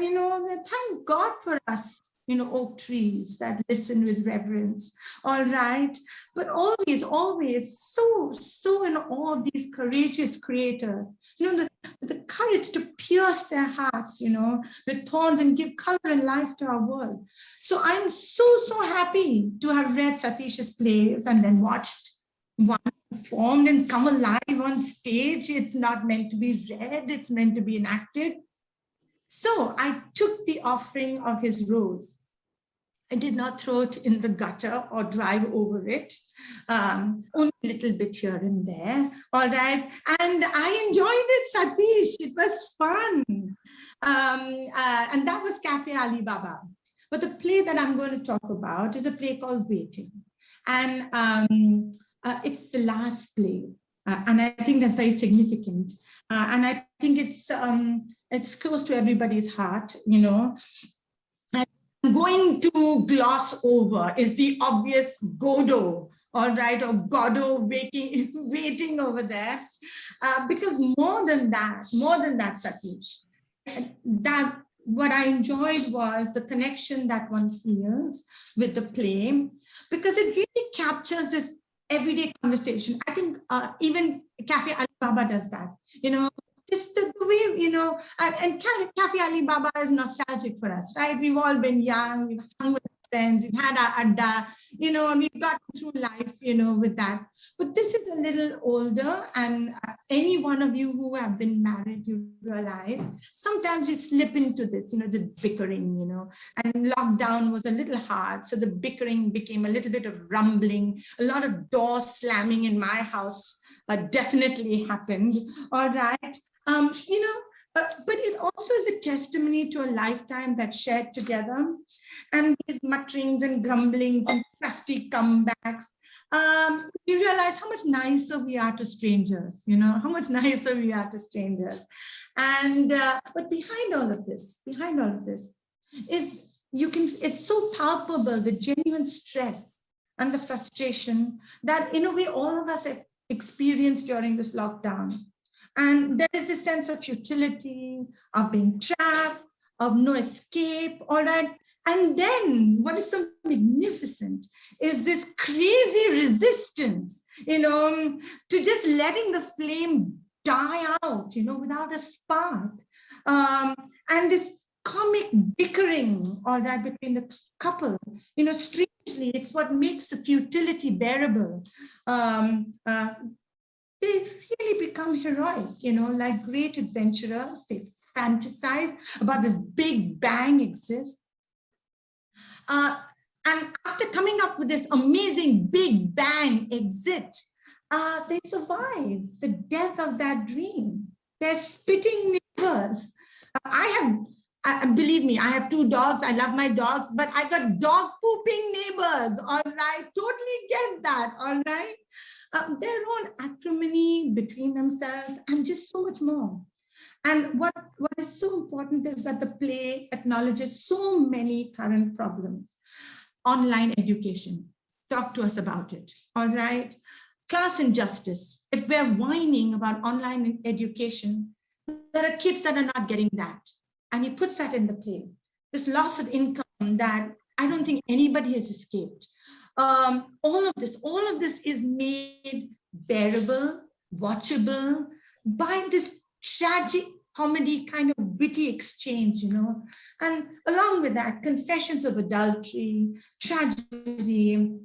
you know, thank God for us, you know, oak trees that listen with reverence. All right. But always, always so in awe of these courageous creators, you know, the courage to pierce their hearts, you know, with thorns and give color and life to our world. So I'm so happy to have read Satish's plays and then watched one performed and come alive on stage. It's not meant to be read, it's meant to be enacted. So I took the offering of his rose. I did not throw it in the gutter or drive over it, only a little bit here and there, all right? And I enjoyed it, Satish, it was fun. And that was Cafe Alibaba. But the play that I'm going to talk about is a play called Waiting. And it's the last play. And I think that's very significant. And I think it's close to everybody's heart, you know. And I'm going to gloss over is the obvious Godot, all right, or Godot waiting over there. Because more than that, Satish, that what I enjoyed was the connection that one feels with the play, because it really captures this everyday conversation. I think even Cafe Alibaba does that, you know, just the way, you know, and Cafe Alibaba is nostalgic for us, right? We've all been young, we've hung with friends, we've had our adda, you know, and we've gotten through life, you know, with that. But this is a little older, and any one of you who have been married, you realize sometimes you slip into this, you know, the bickering, you know, and lockdown was a little hard. So the bickering became a little bit of rumbling, a lot of doors slamming in my house definitely happened, all right. You know, but it also is a testimony to a lifetime that's shared together, and these mutterings and grumblings and crusty comebacks. You realize how much nicer we are to strangers, you know, how much nicer we are to strangers. And but behind all of this is it's so palpable, the genuine stress and the frustration that in a way all of us have experienced during this lockdown. And there is this sense of futility, of being trapped, of no escape, all right? And then what is so magnificent is this crazy resistance, you know, to just letting the flame die out, you know, without a spark. And this comic bickering, all right, between the couple, you know, strangely, it's what makes the futility bearable. They really become heroic, you know, like great adventurers. They fantasize about this big bang exists. And after coming up with this amazing big bang exit, they survive the death of that dream. They're spitting neighbors. Believe me, I have 2 dogs. I love my dogs, but I got dog pooping neighbors, all right? Totally get that, all right? Their own acrimony between themselves and just so much more. And what is so important is that the play acknowledges so many current problems. Online education, talk to us about it, all right? Class injustice, if we're whining about online education, there are kids that are not getting that. And he puts that in the play. This loss of income that I don't think anybody has escaped. All of this is made bearable, watchable by this tragic comedy kind of witty exchange, you know. And along with that, confessions of adultery, tragedy,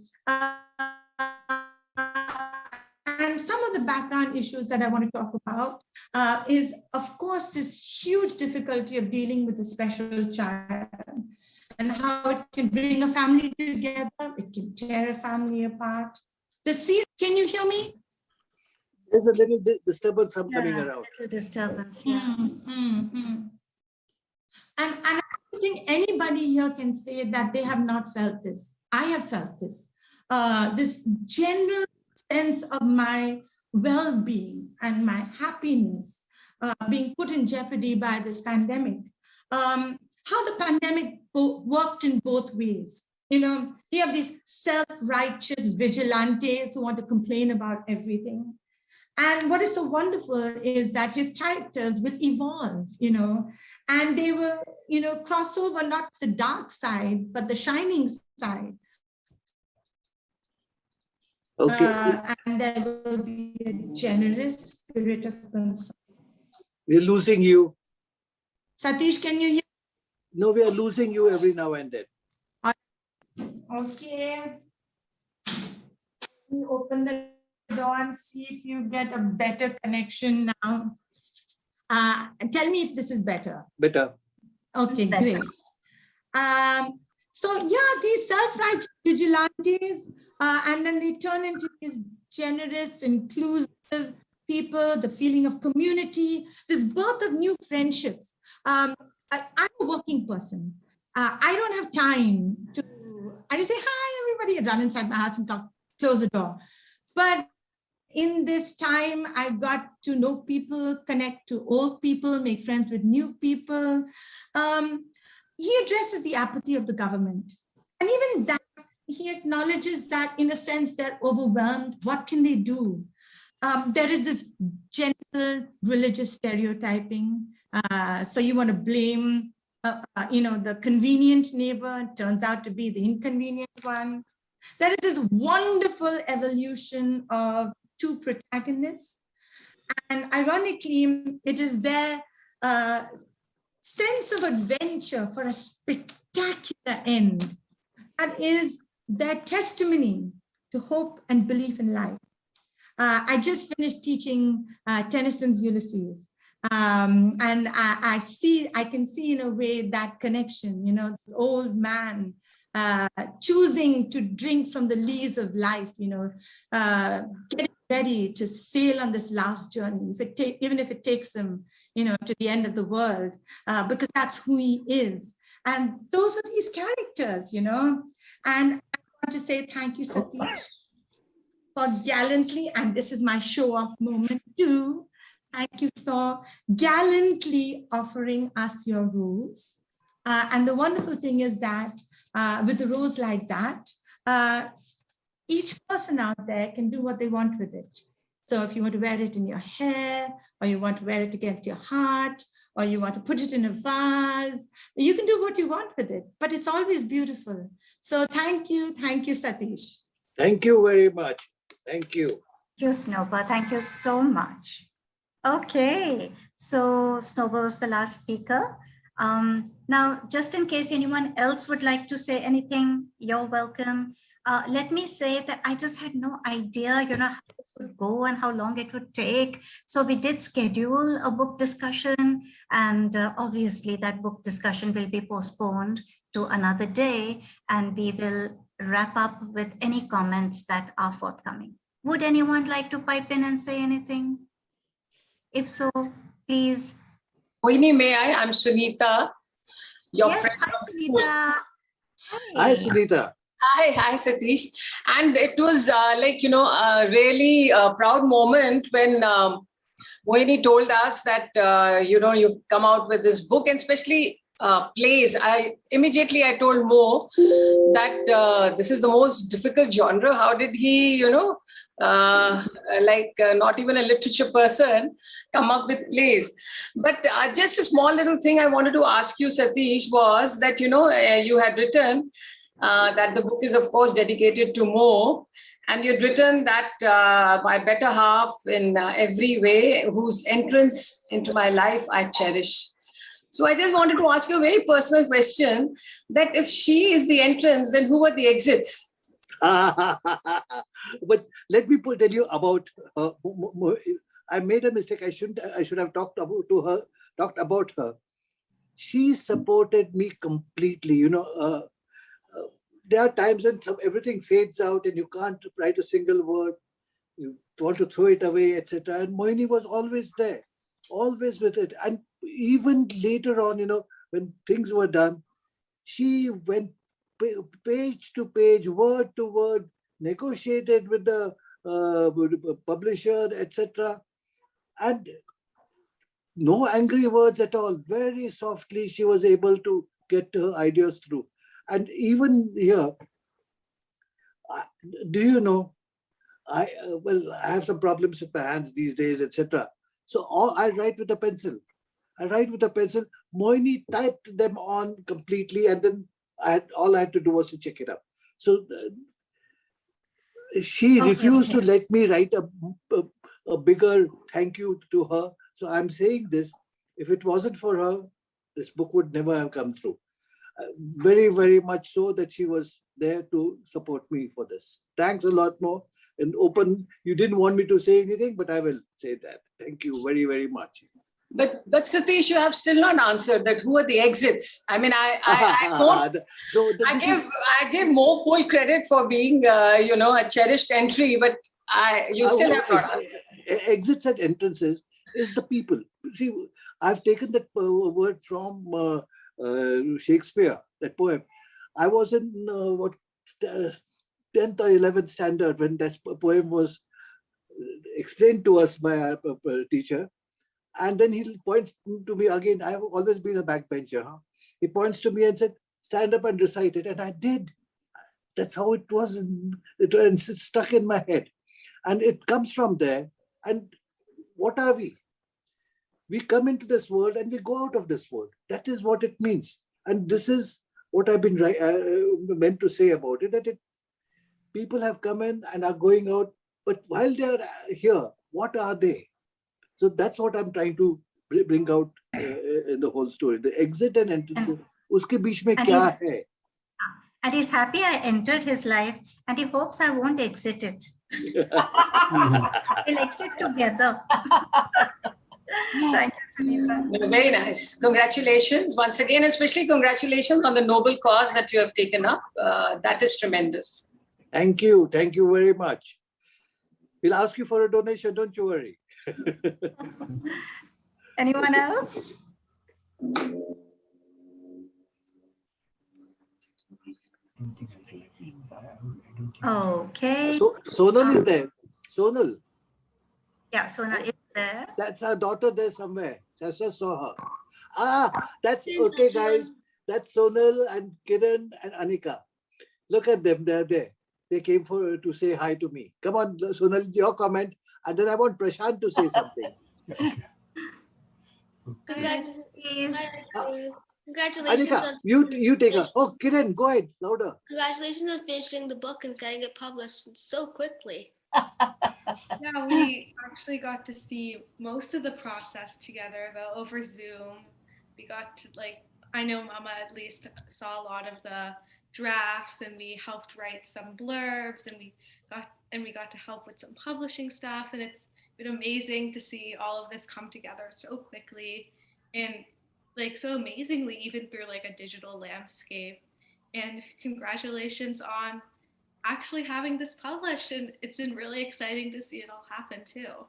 and some of the background issues that I want to talk about is, of course, this huge difficulty of dealing with a special child and how it can bring a family together, it can tear a family apart. Can you hear me? There's a little disturbance coming Yeah, around. little disturbance. Yeah. And I don't think anybody here can say that they have not felt this. I have felt this. This general sense of my well-being and my happiness being put in jeopardy by this pandemic. How the pandemic worked in both ways. You know, you have these self-righteous vigilantes who want to complain about everything. And what is so wonderful is that his characters will evolve, you know, and they will, you know, cross over not the dark side, but the shining side. Okay, And there will be a generous spirit of concern. we're losing you. Satish, can you hear? No, we are losing you every now and then. Okay. You open the door and see if you get a better connection now. Tell me if this is better. Better. Okay, It's better. great. So yeah, these self-righteous vigilantes, and then they turn into these generous, inclusive people, the feeling of community, this birth of new friendships. I'm a working person. I don't have time to, I just say, hi, everybody, run inside my house and talk, close the door. But in this time, I got to know people, connect to old people, make friends with new people. He addresses the apathy of the government. And even that, he acknowledges that in a sense, they're overwhelmed. What can they do? There is this gentle religious stereotyping. So you want to blame, you know, the convenient neighbor, it turns out to be the inconvenient one. There is this wonderful evolution of two protagonists. And ironically, it is their sense of adventure for a spectacular end that is their testimony to hope and belief in life. I just finished teaching Tennyson's Ulysses. And I can see in a way that connection, you know, this old man choosing to drink from the lees of life, you know, getting ready to sail on this last journey, even if it takes him, you know, to the end of the world, because that's who he is. And those are these characters, you know. And I want to say thank you, Satish, for gallantly, and this is my show-off moment too. Thank you for gallantly offering us your rules. And the wonderful thing is that with the rules like that, each person out there can do what they want with it. So if you want to wear it in your hair, or you want to wear it against your heart, or you want to put it in a vase, you can do what you want with it, but it's always beautiful. So thank you, Satish. Thank you very much. Thank you. Thank you, Snoba. Thank you so much. Okay, so Snoba was the last speaker. Now, just in case anyone else would like to say anything, you're welcome. Let me say that I just had no idea, you know, how this would go and how long it would take. So we did schedule a book discussion, and obviously that book discussion will be postponed to another day, and we will wrap up with any comments that are forthcoming. Would anyone like to pipe in and say anything? If so, please. Mohini, may I? I'm Sunita, your Yes, friend hi, from school. Sunita. Hi, Sunita. Hi, Satish. And it was like, you know, a really proud moment when Mohini told us that, you know, you've come out with this book, and especially plays. I told Mo that this is the most difficult genre. How did he, you know, not even a literature person, come up with plays? But just a small little thing I wanted to ask you, Satish, was that, you know, you had written that the book is, of course, dedicated to Mo, and you'd written that my better half in every way, whose entrance into my life I cherish. So I just wanted to ask you a very personal question, that if she is the entrance, then who are the exits? But let me tell you about I made a mistake. I should have talked about her. She supported me completely. You know, there are times when everything fades out and you can't write a single word. you want to throw it away, etc. And Moini was always there, always with it. And even later on, when things were done, she went page to page, word to word, negotiated with the publisher, etc. And no angry words at all. Very softly, she was able to get her ideas through. And even here, do you know, I have some problems with my hands these days, etc. So I write with a pencil. Moini typed them on completely, and then all I had to do was to check it up. So she refused to let me write a bigger thank you to her. So I'm saying this, if it wasn't for her, this book would never have come through. Very, very much so that she was there to support me for this. Thanks a lot more. And open, you didn't want me to say anything, but I will say that. Thank you very, very much. But Satish, you have still not answered that. Who are the exits? I mean, I give Mo full credit for being, a cherished entry, but you still have not answered. Exits and entrances is the people. See, I've taken that word from Shakespeare, that poem. I was in 10th or 11th standard when that poem was explained to us by our teacher. And then he points to me again. I've always been a backbencher. He points to me and said, stand up and recite it. And I did. That's how it was. It stuck in my head. And it comes from there. And what are we? We come into this world and we go out of this world. That is what it means. And this is what I've been meant to say about it, that people have come in and are going out, but while they're here, what are they? So that's what I'm trying to bring out in the whole story. The exit and entrance, uske beech mein kya hai? And he's happy I entered his life, and he hopes I won't exit it. We'll exit together. Thank you, Sunita. Very nice. Congratulations once again, especially congratulations on the noble cause that you have taken up. That is tremendous. Thank you. Thank you very much. We'll ask you for a donation, don't you worry. Anyone else? Okay. So, Sonal is there. Sonal. Yeah, Sonal is there. That's our daughter there somewhere. I just saw her. That's okay, guys. That's Sonal and Kiran and Anika. Look at them. They're there. They came to say hi to me. Come on, Sonal, your comment. And then I want Prashant to say something. Congratulations. Congratulations. Anika, you take her. Oh, Kiran, go ahead. Louder. Congratulations on finishing the book and getting it published so quickly. Yeah, we actually got to see most of the process together, though, over Zoom. We got to, I know Mama at least saw a lot of the drafts, and we helped write some blurbs, and we got to help with some publishing stuff. And it's been amazing to see all of this come together so quickly and so amazingly, even through a digital landscape. And congratulations on actually having this published, and it's been really exciting to see it all happen too.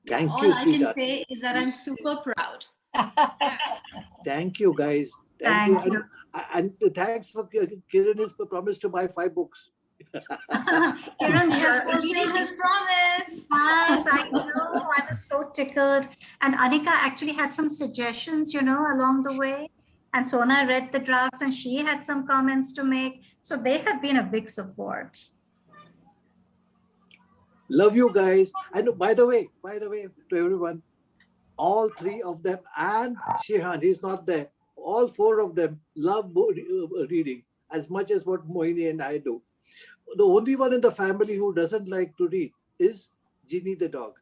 Thank you. All I can say is that I'm super proud. Thank you, guys. Thank you. And thanks for Kiran's promise to buy 5 books. Kiran has fulfilled his promise. Yes, I know. I was so tickled. And Anika actually had some suggestions, along the way. And Sona read the drafts and she had some comments to make. So they have been a big support. Love you guys. And by the way, to everyone, all 3 of them and Shehan, he's not there. All 4 of them love reading as much as what Moini and I do. The only one in the family who doesn't like to read is Ginny the dog.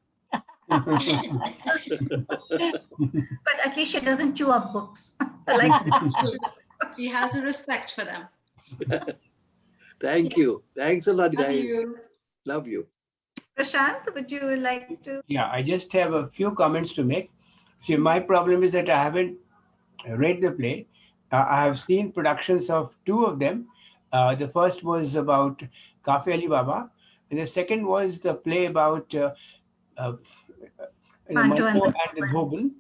But at least she doesn't chew up books. He has a respect for them. Thank you. Thanks a lot, guys. Love you. Prashant, would you like to? Yeah, I just have a few comments to make. See, my problem is that I haven't read the play. I have seen productions of 2 of them. The first was about Kafi Ali Baba, And the second was the play about Manto and Manto the and the Dhobal.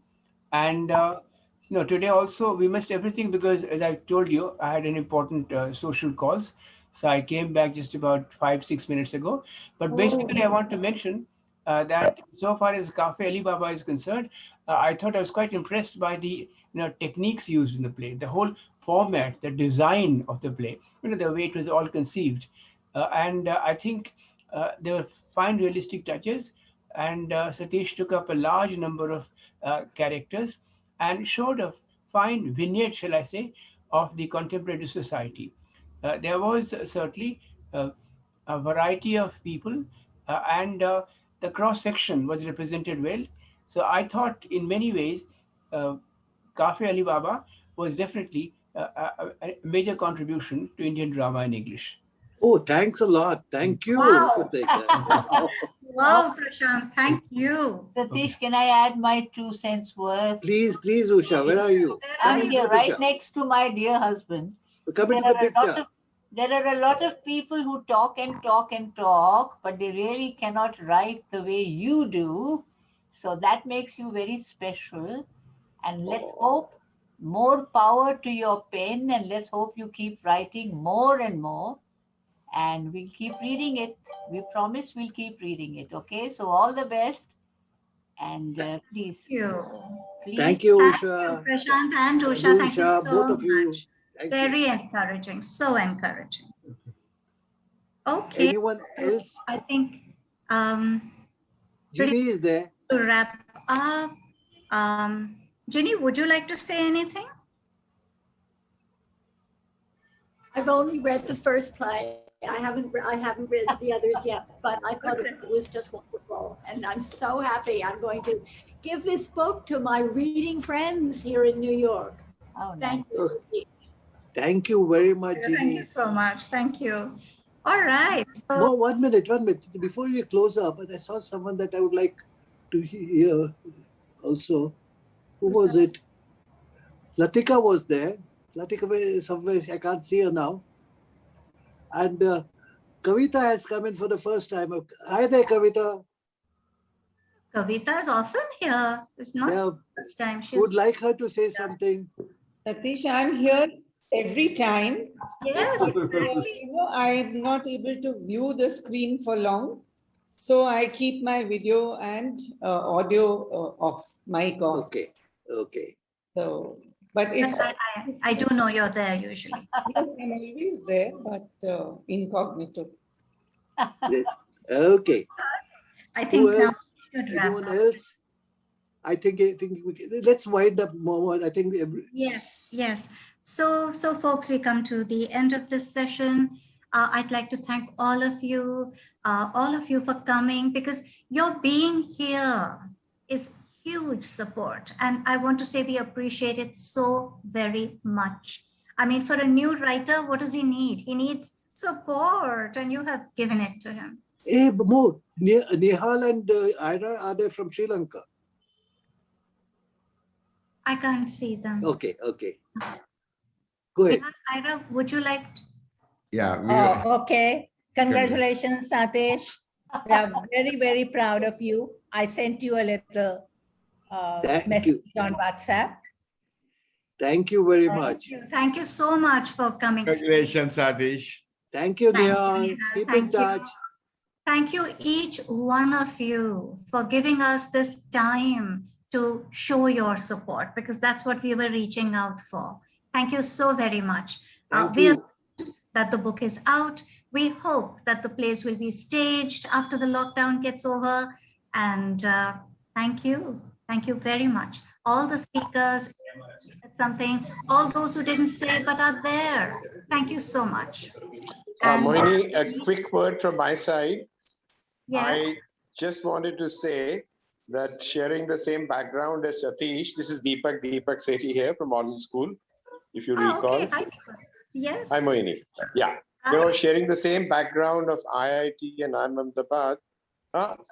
And today also we missed everything because, as I told you, I had an important social calls. So I came back just about 5-6 minutes ago. But basically, I want to mention that so far as Cafe Alibaba is concerned, I thought I was quite impressed by the techniques used in the play, the whole format, the design of the play, the way it was all conceived. And I think there were fine realistic touches. And Satish took up a large number of characters and showed a fine vignette, shall I say, of the contemporary society. There was certainly a variety of people, and the cross section was represented well. So I thought, in many ways, Cafe Alibaba was definitely a major contribution to Indian drama in English. Oh, thanks a lot. Thank you. Wow. Wow. Wow, Prashant, thank you. Satish, can I add my 2 cents worth? Please, Usha, where are you? I'm into here, the right picture. next to my dear husband. Come into the picture. There are a lot of people who talk and talk and talk, but they really cannot write the way you do. So that makes you very special. And let's hope more power to your pen, and let's hope you keep writing more and more. And we'll keep reading it. We promise we'll keep reading it. Okay, so all the best. And please. Thank you. Please. Thank you, Thank Usha. you, Prashant and Usha. Thank you Usha, so both of you. much. Thank Very you. encouraging, so encouraging. Okay, Anyone else? I think Ginny is there. to wrap up, Ginny, would you like to say anything? I've only read the first play. I haven't read the others yet, but I thought it was just wonderful. And I'm so happy. I'm going to give this book to my reading friends here in New York. Oh, Thank you. Satish. Thank you very much, Thank Ginny. you so much. Thank you. All right. So No, 1 minute. Before you close up, I saw someone that I would like to hear also. Who was it? Latika was there. Latika was somewhere, I can't see her now. And Kavita has come in for the first time. Hi there, Kavita. Kavita is often here. It's not Yeah, the first time. would like her to say something. Satish, I'm here every time. Yes, exactly. I'm not able to view the screen for long. So I keep my video and audio off, mic off. Okay, okay. So, but it's I do know you're there usually. yes, I'm always there, but incognito. Okay. I Who think now else? we should wrap Anyone up. else? I think let's wind up more. I think Yes, yes. So folks, we come to the end of this session. I'd like to thank all of you for coming, because your being here is huge support. And I want to say we appreciate it so very much. I mean, for a new writer, what does he need? He needs support, and you have given it to him. Hey, Mo, Nihal and Ira, are they from Sri Lanka? I can't see them. Okay. Go ahead. Ira, would you like to? Yeah. Okay. Congratulations, Satish. We are very, very proud of you. I sent you a little message on WhatsApp. Thank you very much. Thank you so much for coming. Congratulations, Satish. Thank you, Thank you, Nihal. Nihal. Keep in Thank you. touch. Thank you, each one of you, for giving us this time to show your support, because that's what we were reaching out for. Thank you so very much. Thank We are you. glad that the book is out. We hope that the plays will be staged after the lockdown gets over. And thank you. Thank you very much. All the speakers, something, all those who didn't say but are there. Thank you so much. And, Moini, a quick word from my side. yes. I just wanted to say that sharing the same background as Satish, this is Deepak Sethi here from Modern School, if you recall. Okay. Hi, yes. Hi, Moini. Yeah. Sharing the same background of IIT and Ahmedabad,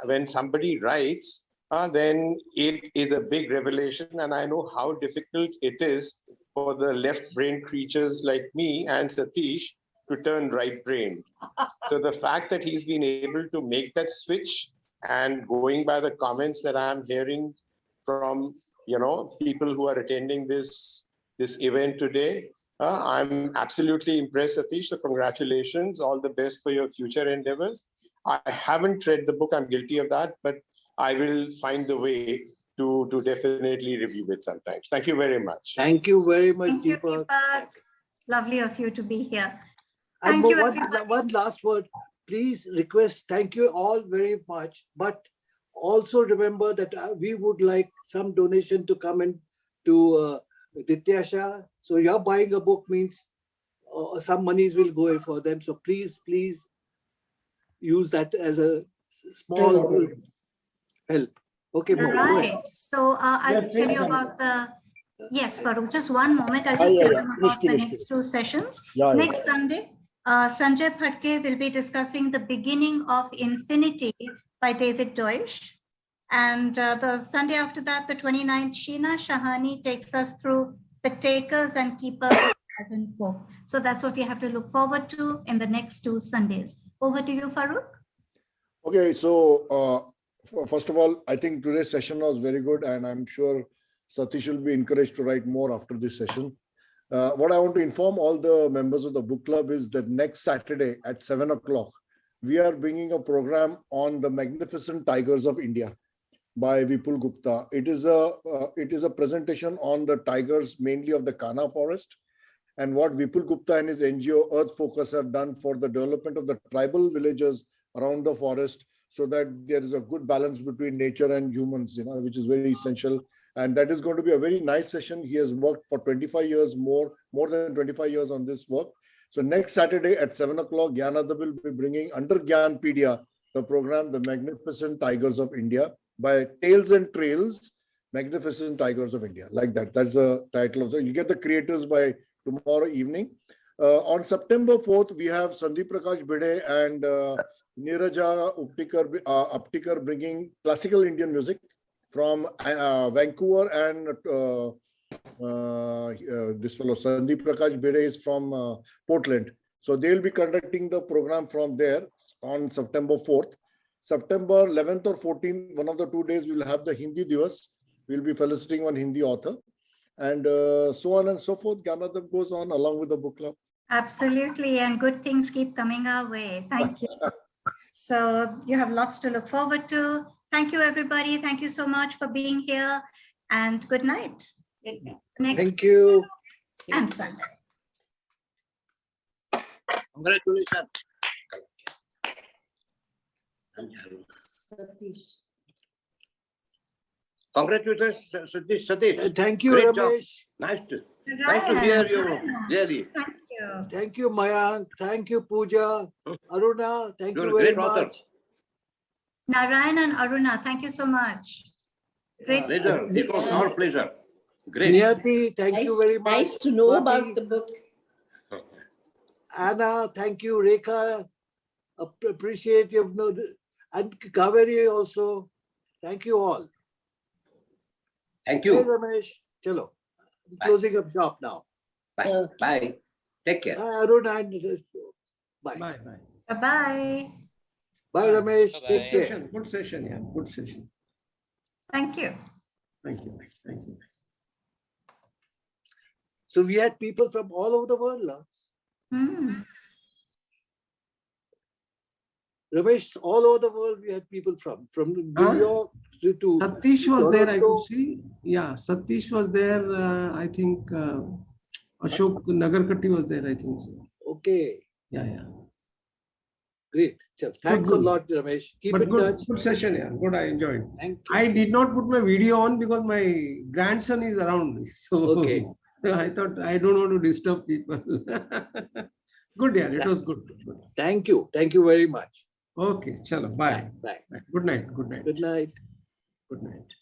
when somebody writes, then it is a big revelation. And I know how difficult it is for the left brain creatures like me and Satish to turn right-brained. So the fact that he's been able to make that switch, and going by the comments that I'm hearing from, people who are attending this event today, I'm absolutely impressed, Satish. So congratulations, all the best for your future endeavors. I haven't read the book, I'm guilty of that, but I will find the way to definitely review it sometimes. Thank you very much. Thank you very much, Thank you, Deepak. Deepak. Lovely of you to be here. And Thank you, everybody. one last word. Please request, thank you all very much, but also remember that we would like some donation to come in to Nityasha. So you're buying a book means some monies will go for them. So please use that as a small help. Okay, Mo, go ahead. Right. So I'll just tell you about the, yes, Farooq, just one moment. I'll just tell you about the next two sessions. Next Sunday, Sanjay Phadke will be discussing The Beginning of Infinity by David Deutsch. And the Sunday after that, the 29th, Sheena Shahani takes us through The Takers and Keepers of Dragon Book. So that's what we have to look forward to in the next 2 Sundays. Over to you, Farooq. Okay, so first of all, I think today's session was very good, and I'm sure Satish will be encouraged to write more after this session. What I want to inform all the members of the book club is that next Saturday at 7 o'clock, we are bringing a program on The Magnificent Tigers of India by Vipul Gupta. It is a presentation on the tigers, mainly of the Kanha forest, and what Vipul Gupta and his NGO Earth Focus have done for the development of the tribal villages around the forest, so that there is a good balance between nature and humans, which is very essential. And that is going to be a very nice session. He has worked for 25 years, more than 25 years on this work. So next Saturday at 7 o'clock, Gyanada will be bringing under Gyanpedia the program, The Magnificent Tigers of India, by Tales and Trails, Magnificent Tigers of India, like that. That's the title of you get the creators by tomorrow evening. On September 4th, we have Sandeep Prakash Bide and Neeraja Aptikar bringing classical Indian music from Vancouver, and this fellow Sandeep Prakash Bide is from Portland. So they'll be conducting the program from there on September 4th. September 11th or 14th, one of the 2 days, we'll have the Hindi Divas. We'll be feliciting one Hindi author, and so on and so forth. Gyanadam goes on along with the book club. Absolutely, and good things keep coming our way. Thank you. So you have lots to look forward to. Thank you, everybody. Thank you so much for being here, and good night. Good night. Thank you. And Sunday. Congratulations. Congratulations, Satish. Thank you, Great job. Ramesh. Nice to hear you, really. Thank you. Thank you, Mayank. Thank you, Pooja. Aruna, thank You're you a very great author. much. Narayan and Aruna, thank you so much. Great. Pleasure. It was our pleasure. Great. Niyati, thank you very much. Nice to know Swati, about the book. Anna, thank you. Rekha, appreciate you. And Kaveri also. Thank you all. Thank Hey, you. Ramesh. Chalo. I'm closing up shop now. Bye. Bye. Take care. Bye, Aruna. Bye. Bye. Bye-bye. Bye, Ramesh. Good Take care. session. Good session. Yeah. Good session. Thank you. Thank you. Thank you. So we had people from all over the world. Ramesh, all over the world we had people from New York to Satish was there, I Toronto. could see. Yeah, Satish was there. I think Ashok Nagarkatti was there, I think so. Okay. Yeah. Great. Thanks a lot, Ramesh. Keep in touch. Good session, yeah. Good, I enjoyed. Thank I did not put my video on because my grandson is around me. So Okay. I thought I don't want to disturb people. Good, yeah. It was good. Thank you. Thank you very much. Okay, chalo. Bye. Bye. Good night. Good night. Good night. Good night.